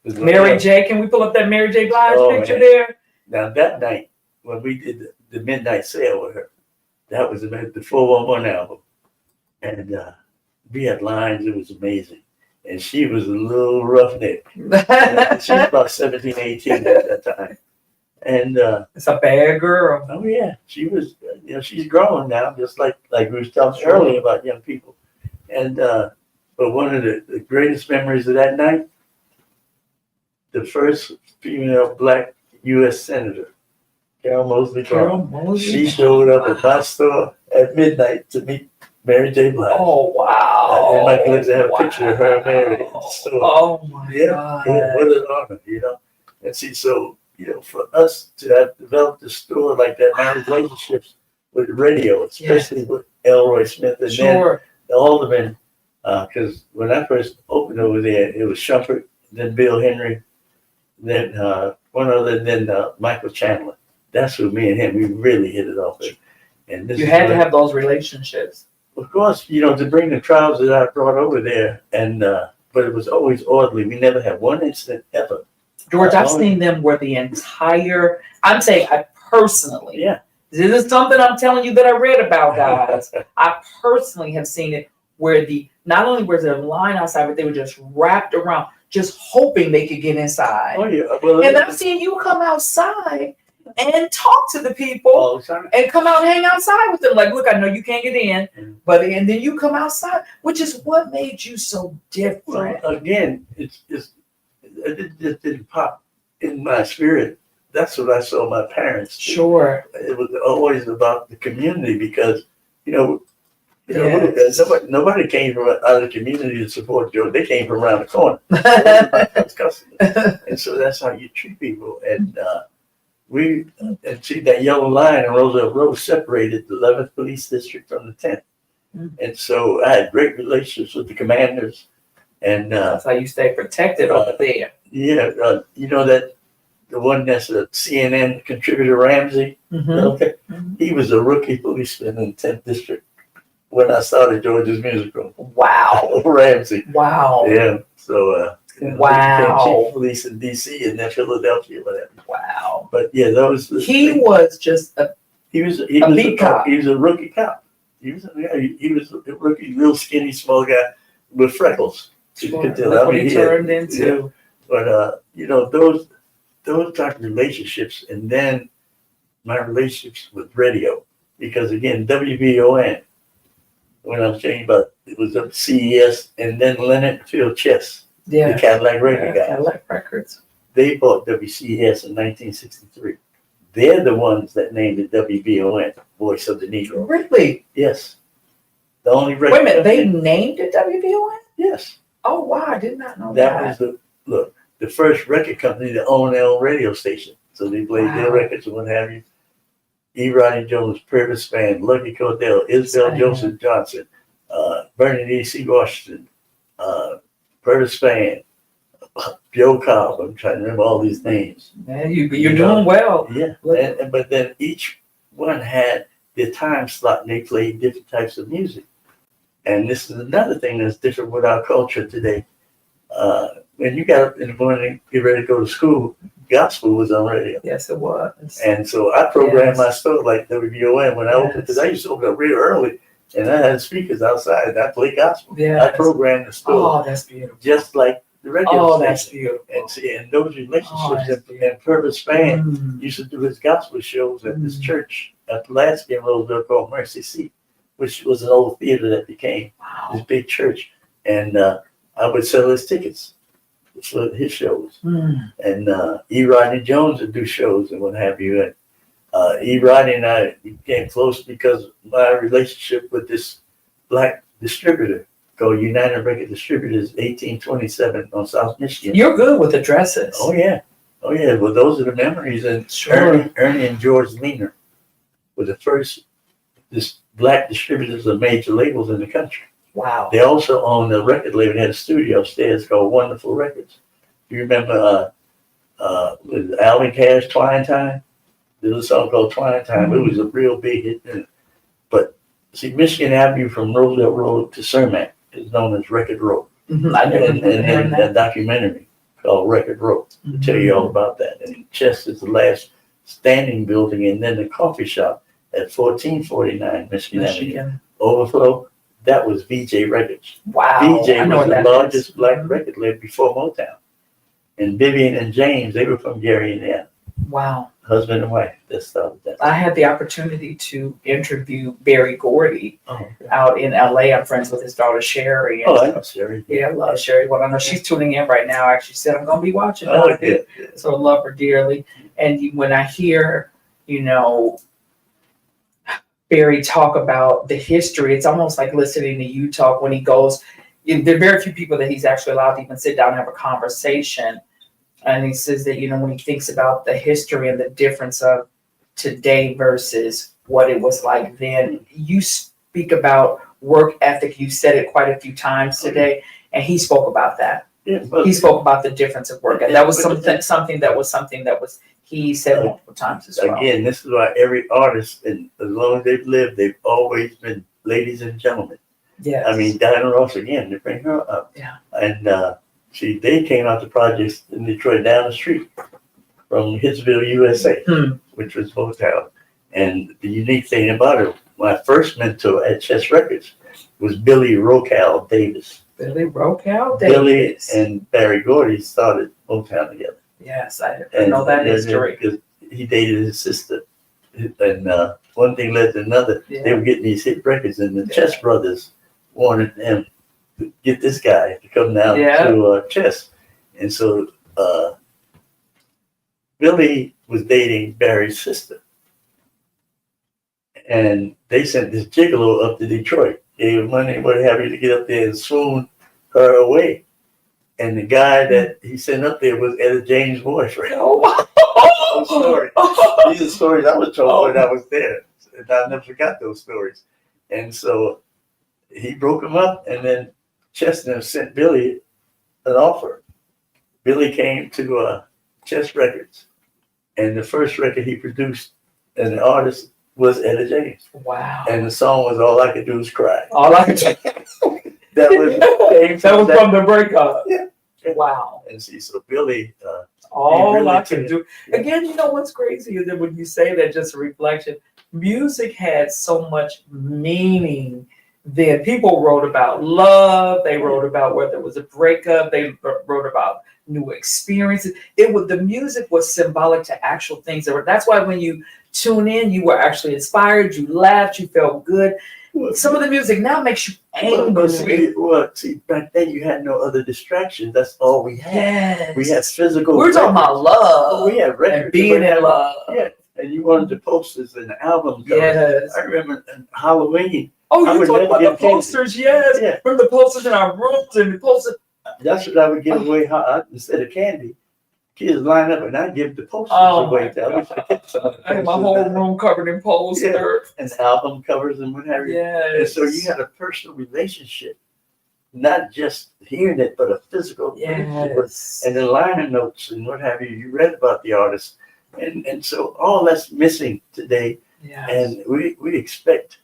Mary J. Can we pull up that Mary J. Blige picture there? Now that night when we did the midnight sale with her, that was the 411 album, and we had lines. It was amazing, and she was a little roughneck. She was about 17, 18 at that time. And it's a bad girl. Oh yeah, she was. She's growing now, just like we were talking earlier about young people. And but one of the greatest memories of that night, the first female black U.S. senator, Carol Moseley. She showed up at my store at midnight to meet Mary J. Blige. Oh wow! And my kids have a picture of her and Mary at the store. Oh my God! Yeah, what an honor, And see, so. For us to have developed a store like that, my relationships with radio, especially with Elroy Smith and then the Alderman, because when I first opened over there, it was Shumpert, then Bill Henry, then one other, then Michael Chandler. That's who me and him, we really hit it off with. And you had to have those relationships. of course, to bring the crowds that I brought over there, and but it was always orderly. We never had one incident ever. George, I've seen them where the entire, I'm saying I personally, Yeah. this is something I'm telling you that I read about, guys. I personally have seen it where not only was there a line outside, but they were just wrapped around, just hoping they could get inside. Oh yeah. Well, And I'm seeing you come outside and talk to the people all the time. and come out and hang outside with them. Like, look, I know you can't get in, and then you come outside, which is what made you so different. Well, again, it just didn't pop in my spirit. That's what I saw my parents do. Sure. It was always about the community because, Yes. nobody came from out of the community to support Joe. They came from around the corner. My first customer. And so that's how you treat people. And and see that yellow line in Roosevelt Road separated the 11th Police District from the 10th. And so I had great relationships with the commanders. And That's how you stay protected over there. yeah, that the one that's a CNN contributor, Ramsey. Okay, he was a rookie policeman in the 10th District when I started George's Musical. Wow. Ramsey. Wow. Yeah. So Wow. chief of police in DC and then Philadelphia, whatever. Wow. But yeah, those. He was just a He was a beat cop. He was a rookie cop. He was a rookie, real skinny, small guy with freckles. You could tell. That's what he turned into. But those type of relationships, and then my relationships with radio, because again, WBON. When I'm saying about it was up CES, and then Leonard Phil Chess, the Cadillac radio guy. Cadillac Records. They bought WCES in 1963. They're the ones that named it WBON, Voice of the Negro. Really? Yes. The only record. Wait a minute, they named it WBON? Yes. Oh wow, I did not know That was the first record company to own their own radio station. So they played their records and what have you. E. Rodney Jones, Purvis Band, Lucky Cordell, Isabel Joseph Johnson, Bernie C. Washington, Purvis Band, Joe Cobb. I'm trying to remember all these names. Man, you're doing well. Yeah. But then each one had their time slot and they played different types of music. And this is another thing that's different with our culture today. When you got up in the morning, get ready to go to school, gospel was on radio. Yes, it was. And so I programmed my store like WBON when I opened, because I used to open up real early and I had speakers outside and I played gospel. Yeah. I programmed the store. Oh, that's beautiful. Just like the radio Oh, station. that's beautiful. And those relationships and Purvis Fan used to do his gospel shows at this church at the last game Roseville called Mercy Seat, which was an old theater that became this big church. And I would sell his tickets for his shows. And E. Rodney Jones would do shows and what have you. And E. Rodney and I became close because of my relationship with this black distributor called United Record Distributors, 1827 on South Michigan. You're good with addresses. Oh yeah. Well, those are the memories. And Ernie and George Leaner were the first black distributors of major labels in the country. Wow. They also owned a record label. They had a studio upstairs called Wonderful Records. You remember with Alvin Cash, Twine Time? There was a song called Twine Time. It was a real big hit. But see, Michigan Avenue from Roosevelt Road to Cermak is known as Record Road. I never And a documentary called Record Road to tell you all about that. And Chess is the last standing building, and then the coffee shop at 1449 Michigan Avenue. Overflow. That was VJ Records. Wow. VJ was the largest black record label before Motown. And Vivian and James, they were from Gary, Indiana. Wow. Husband and wife that started that. I had the opportunity to interview Barry Gordy out in LA. I'm friends with his daughter Sherry. And I know Sherry. Yeah, I love Sherry. Well, I know she's tuning in right now. Actually said I'm going to be watching. So I love her dearly. And when I hear, Barry talk about the history, it's almost like listening to you talk when he goes. There are very few people that he's actually allowed to even sit down and have a conversation. And he says that, when he thinks about the history and the difference of today versus what it was like then, you speak about work ethic. You said it quite a few times today, and he spoke about that. Yeah, he spoke about the difference of work. And that was something that he said multiple times as well. Again, this is why every artist, and as long as they've lived, they've always been ladies and gentlemen. Yes. I mean, Diana Ross again, to bring her up. Yeah. And they came out to projects in Detroit down the street from Hitsville, USA, which was Motown. And the unique thing about it, my first mentor at Chess Records was Billy Rocal Davis. Billy Rocal Billy Davis. and Barry Gordy started Motown together. Yes, I know that history. Because he dated his sister. And one thing led to another. Yeah. They were getting these hit records, and the Chess brothers wanted him to get this guy to come down to Chess. And so Billy was dating Barry's sister. And they sent this gigolo up to Detroit. Gave him money, what have you, to get up there and swoon her away. And the guy that he sent up there was Etta James' boyfriend. Story. These are stories I was told when I was there. And I never forgot those stories. And so he broke him up, and then Chestnut sent Billy an offer. Billy came to Chess Records, and the first record he produced and the artist was Etta James. Wow. And the song was All I Could Do Is Cry. All I could do. That was from the breakup. Yeah. Wow. And see, so Billy all really I can do. Again, you know what's crazy is that when you say that, just a reflection, music had so much meaning then. People wrote about love. They wrote about whether it was a breakup. They wrote about new experiences. The music was symbolic to actual things. That's why when you tune in, you were actually inspired. You laughed. You felt good. Some of the music now makes you angry. See, back then you had no other distractions. That's all we had. Yes. We had physical. We're talking about love. We had records and being in love. Yeah, and you wanted the posters and the albums. Yes. I remember Halloween. Oh, you talking about the posters? Yes. Yeah. Remember the posters in our rooms and the posters. That's what I would give away instead of candy. Kids line up and I give the posters away. I wish I kept some of the I had my whole room covered in posters. Yeah. And album covers and what have you. Yes. And so you had a personal relationship, not just hearing it, but a physical relationship. Yes. And the liner notes and what have you. You read about the artist. And so all that's missing today. Yes. And we expect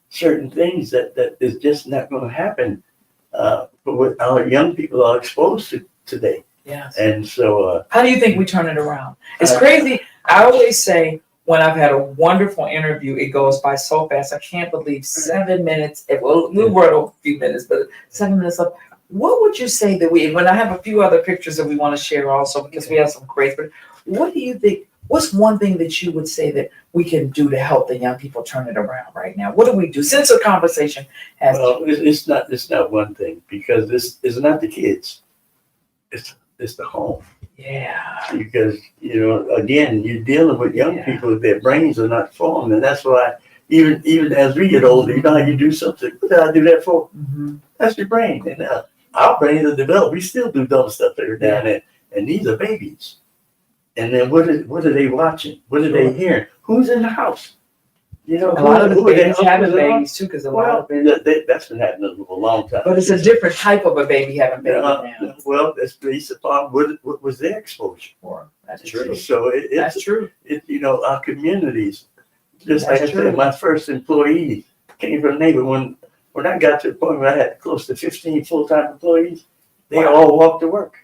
certain things that is just not going to happen. But what our young people are exposed to today. Yes. And so how do you think we turn it around? It's crazy. I always say when I've had a wonderful interview, it goes by so fast. I can't believe 7 minutes. We'll run over a few minutes, but 7 minutes up. What would you say that when I have a few other pictures that we want to share also, because we have some great, but what do you think? What's one thing that you would say that we can do to help the young people turn it around right now? What do we do? Since the conversation has it's not one thing, because this is not the kids. It's the home. Yeah. Because, again, you're dealing with young people, their brains are not formed. And that's why even as we get older, you know how you do something. What did I do that for? Mm-hmm. That's your brain. And our brains are developed. We still do dumb stuff every now and then. And these are babies. And then what are they watching? What are they hearing? Who's in the house? A lot of the babies having babies too, because that's been happening for a long time. But it's a different type of a baby having babies now. Well, that's based upon what was their exposure. That's true. So that's true. Our communities, just like I said, my first employee came from a neighborhood. When I got to the point where I had close to 15 full-time employees, they all walked to work.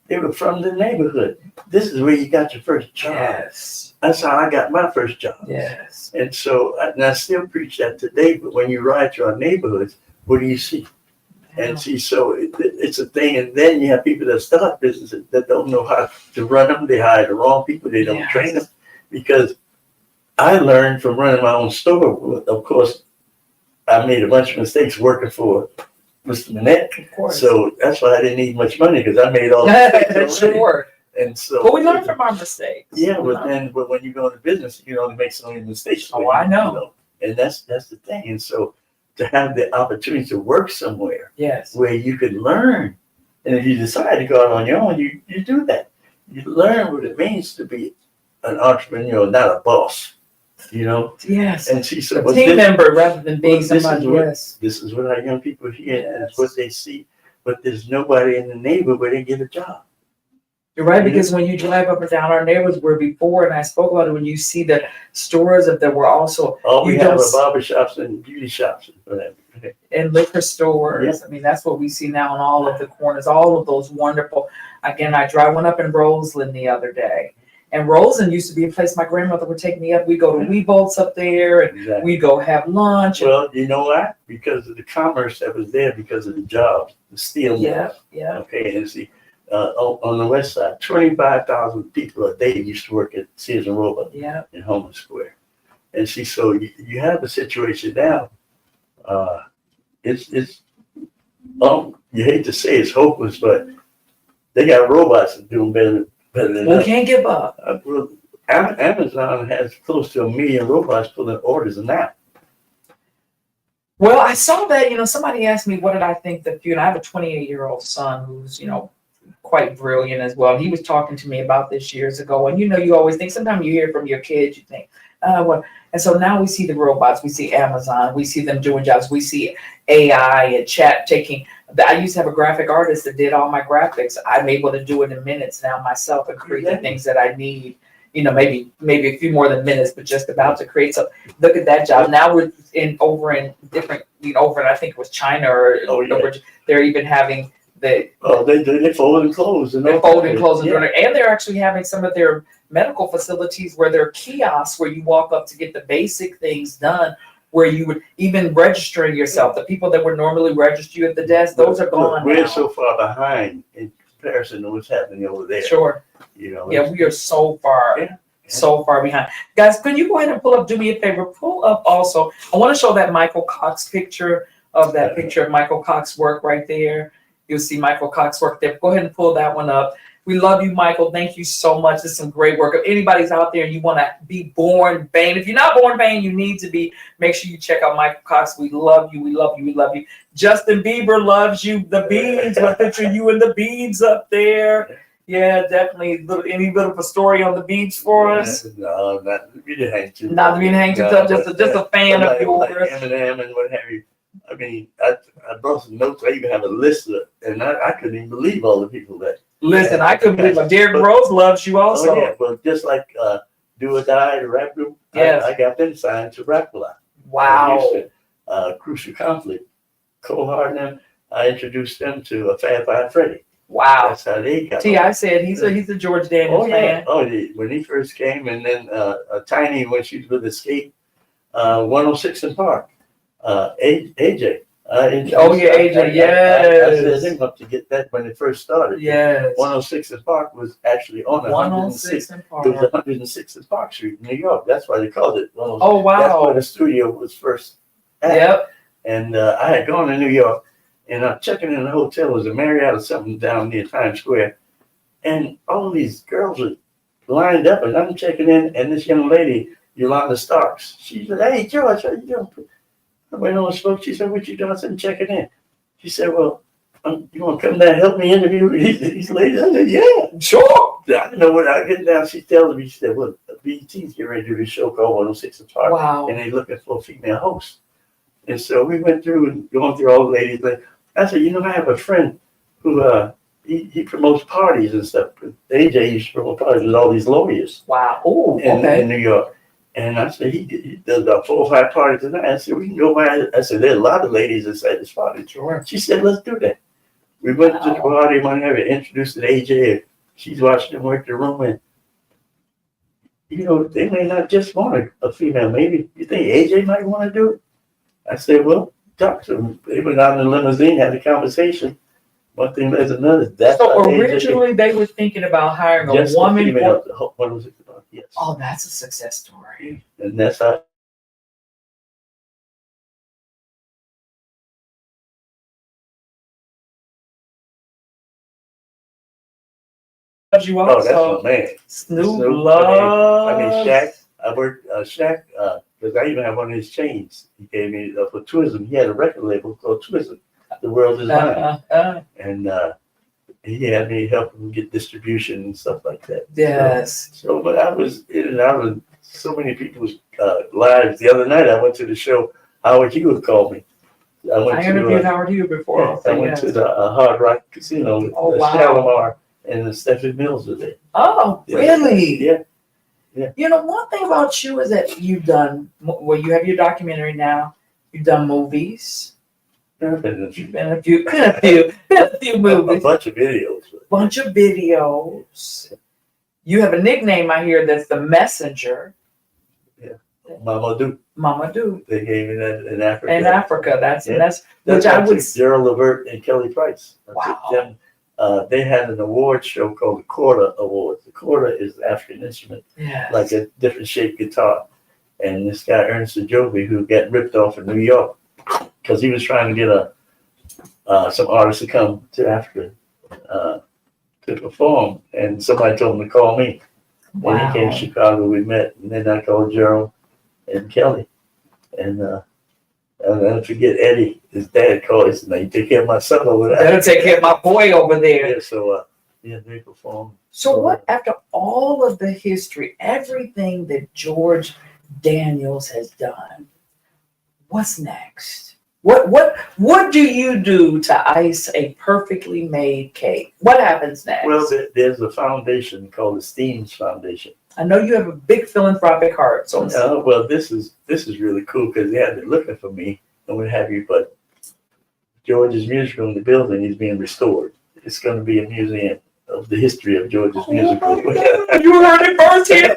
They were from the neighborhood. This is where you got your first job. Yes. That's how I got my first job. Yes. And so, I still preach that today, but when you ride through our neighborhoods, what do you see? And see, so it's a thing. And then you have people that start businesses that don't know how to run them. They hire the wrong people. They don't train them. Because I learned from running my own store. Of course, I made a bunch of mistakes working for Mr. Manette. Of course. So that's why I didn't need much money, because I made all the mistakes. Sure. And so, but we learn from our mistakes. Yeah, but when you go into business, you can only make so many mistakes. Oh, I know. And that's the thing. And so to have the opportunity to work somewhere, where you could learn, and if you decide to go out on your own, you do that. You learn what it means to be an entrepreneur, not a boss. Yes. And see, so a team member rather than being somebody. This is what our young people hear. That's what they see. But there's nobody in the neighborhood where they get a job. You're right, because when you drive up and down our neighborhoods where before, and I spoke about it, when you see the stores that there were also All we you have don't are barber shops and beauty shops and whatever. and liquor stores. I mean, that's what we see now in all of the corners, all of those wonderful. Again, I drive one up in Roseland the other day. And Roseland used to be a place my grandmother would take me up. We go to Weebolt's up there and Exactly. we go have lunch. Well, you know what? Because of the commerce that was there, because of the jobs, the steel mills. Yeah. Okay, and see, on the west side, 25,000 people a day used to work at Sears and Roebuck in Homer Square. And see, so you have a situation now. It's you hate to say it's hopeless, but they got robots that doing better than We us. can't give up. Well, Amazon has close to 1 million robots pulling orders now. Well, I saw that, somebody asked me what did I think the future. I have a 28-year-old son who's, quite brilliant as well. He was talking to me about this years ago. And you always think, sometimes you hear from your kids, you think, what? And so now we see the robots, we see Amazon, we see them doing jobs, we see AI and chat taking. I used to have a graphic artist that did all my graphics. I'm able to do it in minutes now myself and create the things that I need. Maybe a few more than minutes, but just about to create. So look at that job. Now we're over in different, over in I think it was China or they're even having they folding clothes and they're folding clothes and they're actually having some of their medical facilities where there are kiosks where you walk up to get the basic things done, where you would even registering yourself. The people that would normally register you at the desk, those are gone. We're now. so far behind in comparison to what's happening over there. Sure. Yeah, we are so far behind. Guys, can you go ahead and pull up, do me a favor, pull up also. I want to show that Michael Cox picture of Michael Cox work right there. You'll see Michael Cox work there. Go ahead and pull that one up. We love you, Michael. Thank you so much. This is some great work. If anybody's out there and you want to be born vain, if you're not born vain, you need to be. Make sure you check out Michael Cox. We love you. We love you. We love you. Justin Bieber loves you. The beads. What picture you and the beads up there? Yeah, definitely. Any bit of a story on the beads for us? No, not to be hanged to. Not to be hanged to. Just a fan of yours. Like Eminem and what have you. I mean, I brought some notes. I even have a list of, and I couldn't even believe all the people that. Listen, I couldn't believe it. Derrick Rose loves you also. Oh, yeah, well, just like Do or Die, the rap group, I got them signed to rap a lot. Wow. Crucial Conflict, Cole Hardin, I introduced them to Fab Five Freddy. Wow. That's how they got. I said he's a George Daniels fan. When he first came, and then Tiny when she was with Escape, 106 in Park, AJ. AJ, yes. I set him up to get that when it first started. Yes. 106 in Park was actually on the 106 in Park. It was 106 in Park Street, New York. That's why they called it 106. Oh, wow. That's where the studio was first at. Yep. And I had gone to New York, and I'm checking in the hotel. It was a Marriott or something down near Times Square. And all these girls were lined up, and I'm checking in, and this young lady, Yolanda Starks, she said, "Hey, George, how you doing?" I went on and spoke. She said, "What you doing?" I said, "Checking in." She said, "Well, you want to come down and help me interview these ladies?" I said, "Yeah, sure." I didn't know what I get down. She tells me, she said, "Well, BET's getting ready to do this show called 106 in Park. Wow. And they're looking for a female host." And so we went through and going through all the ladies. I said, I have a friend who he promotes parties and stuff. AJ used to promote parties with all these lawyers. Wow. Oh, in New York. And I said, he does about 4 or 5 parties tonight. I said, we can go by. I said, there's a lot of ladies inside this party. Sure. She said, let's do that. We went to the party, introduced to AJ. She's watching them work the room. And, they may not just want a female. Maybe you think AJ might want to do it? I said, well, talk to them. They went out in the limousine, had a conversation. One thing led to another. That's so originally they were thinking about hiring a woman. Yes. Oh, that's a success story. And that's how. You also. Oh, that's my man. Snoop love. I mean, Shaq. I worked Shaq because I even have one of his chains. He gave me for Twism. He had a record label called Twism. The World Is Mine. And he had me help him get distribution and stuff like that. Yes. So, but I was in and out of so many people's lives. The other night I went to the show. Howard Hughes called me. I interviewed Howard Hughes before. I went to the Hard Rock Casino with wow. Shalimar and Stephanie Mills was there. Oh, Yeah. really? Yeah. Yeah. You know, one thing about you is that you've done, well, you have your documentary now. You've done movies. You've been in a few A movies. bunch of videos. Bunch of videos. You have a nickname I hear that's the Messenger. Mama Do. They gave me that in Africa. In Africa, that's That's which I would. Gerald Levert and Kelly Price. Wow. Them, they had an award show called the Quarter Awards. The quarter is an African instrument, Yes. like a different shaped guitar. And this guy Ernest Ajobi, who got ripped off in New York because he was trying to get some artists to come to Africa to perform, and somebody told him to call me. Wow. And he came to Chicago. We met, and then I called Gerald and Kelly, and I'll never forget Eddie. His dad called. He said, "Now you take care of my son over there. Better take care of my boy over there." Yeah, so they performed. So what, after all of the history, everything that George Daniels has done, what's next? What do you do to ice a perfectly made cake? What happens next? Well, there's a foundation called the Steams Foundation. I know you have a big philanthropic heart, so Well, this is really cool because they have been looking for me and what have you. But George's music room, the building, is being restored. It's going to be a museum of the history of George's music room. You heard it first here.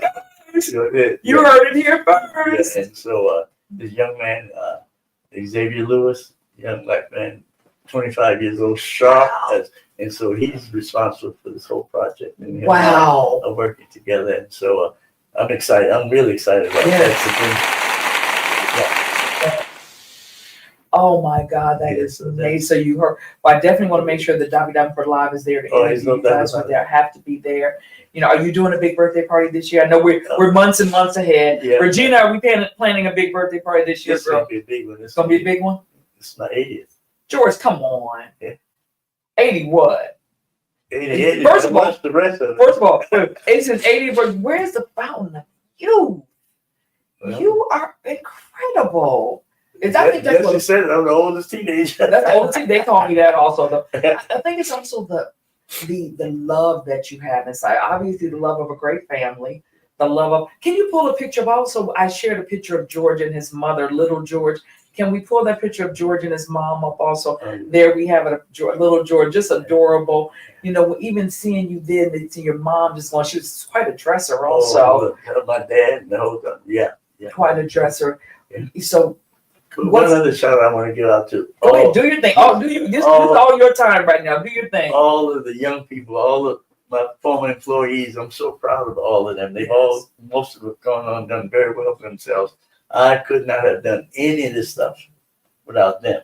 You heard it here first. Yeah, and so this young man, Xavier Lewis, young black man, 25 years old, sharp, and so he's responsible for this whole project. And Wow. are working together, and so I'm excited. I'm really excited about that. Oh my God, that is amazing. So you heard. Well, I definitely want to make sure that Davi Davenport Live is there to interview you guys. With there, have to be there. You know, are you doing a big birthday party this year? I know we're months and months ahead. Yeah. Regina, are we planning a big birthday party this year, It's girl? gonna be a big one. It's gonna be a big one. It's my 80th. George, come on. Yeah. 80 what? 80. First of all, what's the rest of it? First of all, it's an 80th birthday. Where's the fountain of youth? Well, You are incredible. I think that's yes, what you said it. I'm the oldest teenager. that's the only thing they call me that also. Though I think it's also the love that you have inside. Obviously, the love of a great family. The love of. Can you pull a picture of also? I shared a picture of George and his mother, little George. Can we pull that picture of George and his mom up also? There we have it, little George, just adorable. You know, even seeing you then, see your mom just going. She was quite a dresser also. My dad and the whole time. Yeah. Quite a dresser. Yeah. So. One other shout I want to give out to. Go ahead, do your thing. This is all your time right now. Do your thing. All of the young people, all of my former employees, I'm so proud of all of them. They've most of them have gone on and done very well for themselves. I could not have done any of this stuff without them.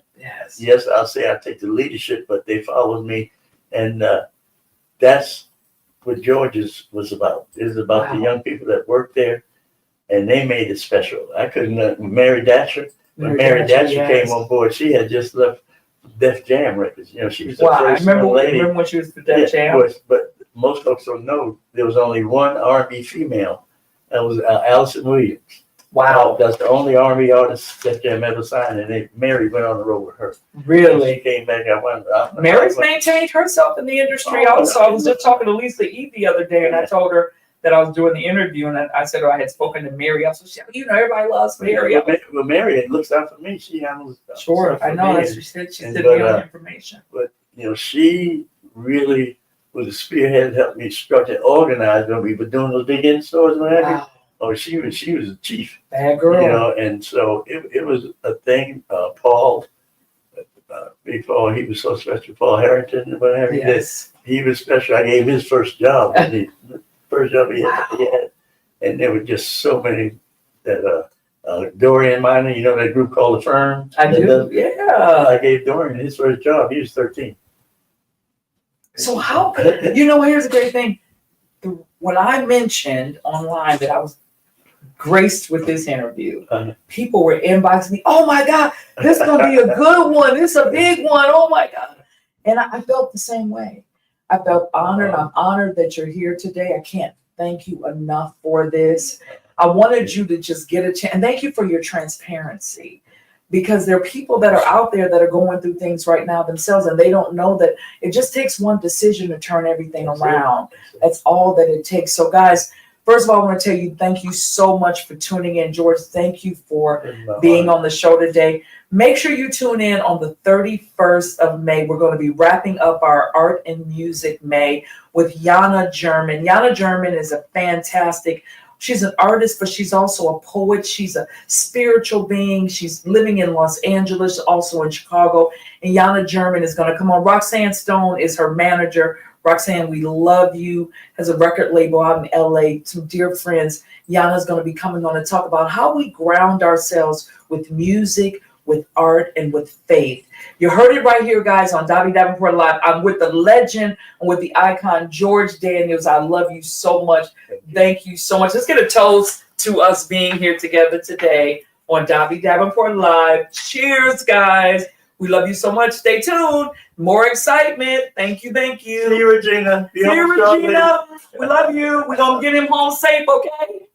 Yes, I'll say I take the leadership, but they followed me, and that's what George's was about. It was about the young people that worked there, and they made it special. I couldn't. Mary Datcher. When Mary Datcher came on board, she had just left Def Jam Records. You know, she was the first young lady. Remember when she was the Def Jam? But most folks don't know there was only one R&B female. That was Allison Williams. Wow. That's the only R&B artist Def Jam ever signed, and Mary went on the road with her. Really? She came back. Mary's maintained herself in the industry also. I was just talking to Lisa E the other day, and I told her that I was doing the interview, and I said I had spoken to Mary. Also, she said, everybody loves Mary. Well, Mary looks out for me. She handles stuff. Sure, I know. She said she sent me on information. But she really was a spearhead, helped me structure and organize when we were doing those big in stores and whatever. Oh, she was a chief. Bad girl. And so it was a thing. Paul, Big Paul, he was so special. Paul Harrington and whatever he did. He was special. I gave him his first job. First job he had. And there were just so many that Dorian Minor, that group called The Firm. I do, yeah. I gave Dorian his first job. He was 13. So how, here's a great thing. When I mentioned online that I was graced with this interview, people were inboxing me, oh my God, this is going to be a good one. This is a big one. Oh my God. And I felt the same way. I felt honored. I'm honored that you're here today. I can't thank you enough for this. I wanted you to just get a chance. And thank you for your transparency. because there are people that are out there that are going through things right now themselves, and they don't know that it just takes one decision to turn everything around. That's all that it takes. So guys, first of all, I want to tell you, thank you so much for tuning in. George, thank you for being on the show today. Make sure you tune in on the 31st of May. We're going to be wrapping up our Art and Music May with Yana German. Yana German is a fantastic, she's an artist, but she's also a poet. She's a spiritual being. She's living in Los Angeles, also in Chicago. And Yana German is going to come on. Roxanne Stone is her manager. Roxanne, we love you. Has a record label out in LA. Some dear friends. Yana's going to be coming on to talk about how we ground ourselves with music, with art, and with faith. You heard it right here, guys, on Davi Davenport Live. I'm with the legend, I'm with the icon, George Daniels. I love you so much. Thank you so much. Let's get a toast to us being here together today on Davi Davenport Live. Cheers, guys. We love you so much. Stay tuned. More excitement. Thank you. Thank you. See you, Regina. See you, Regina. We love you. We're going to get him home safe, okay?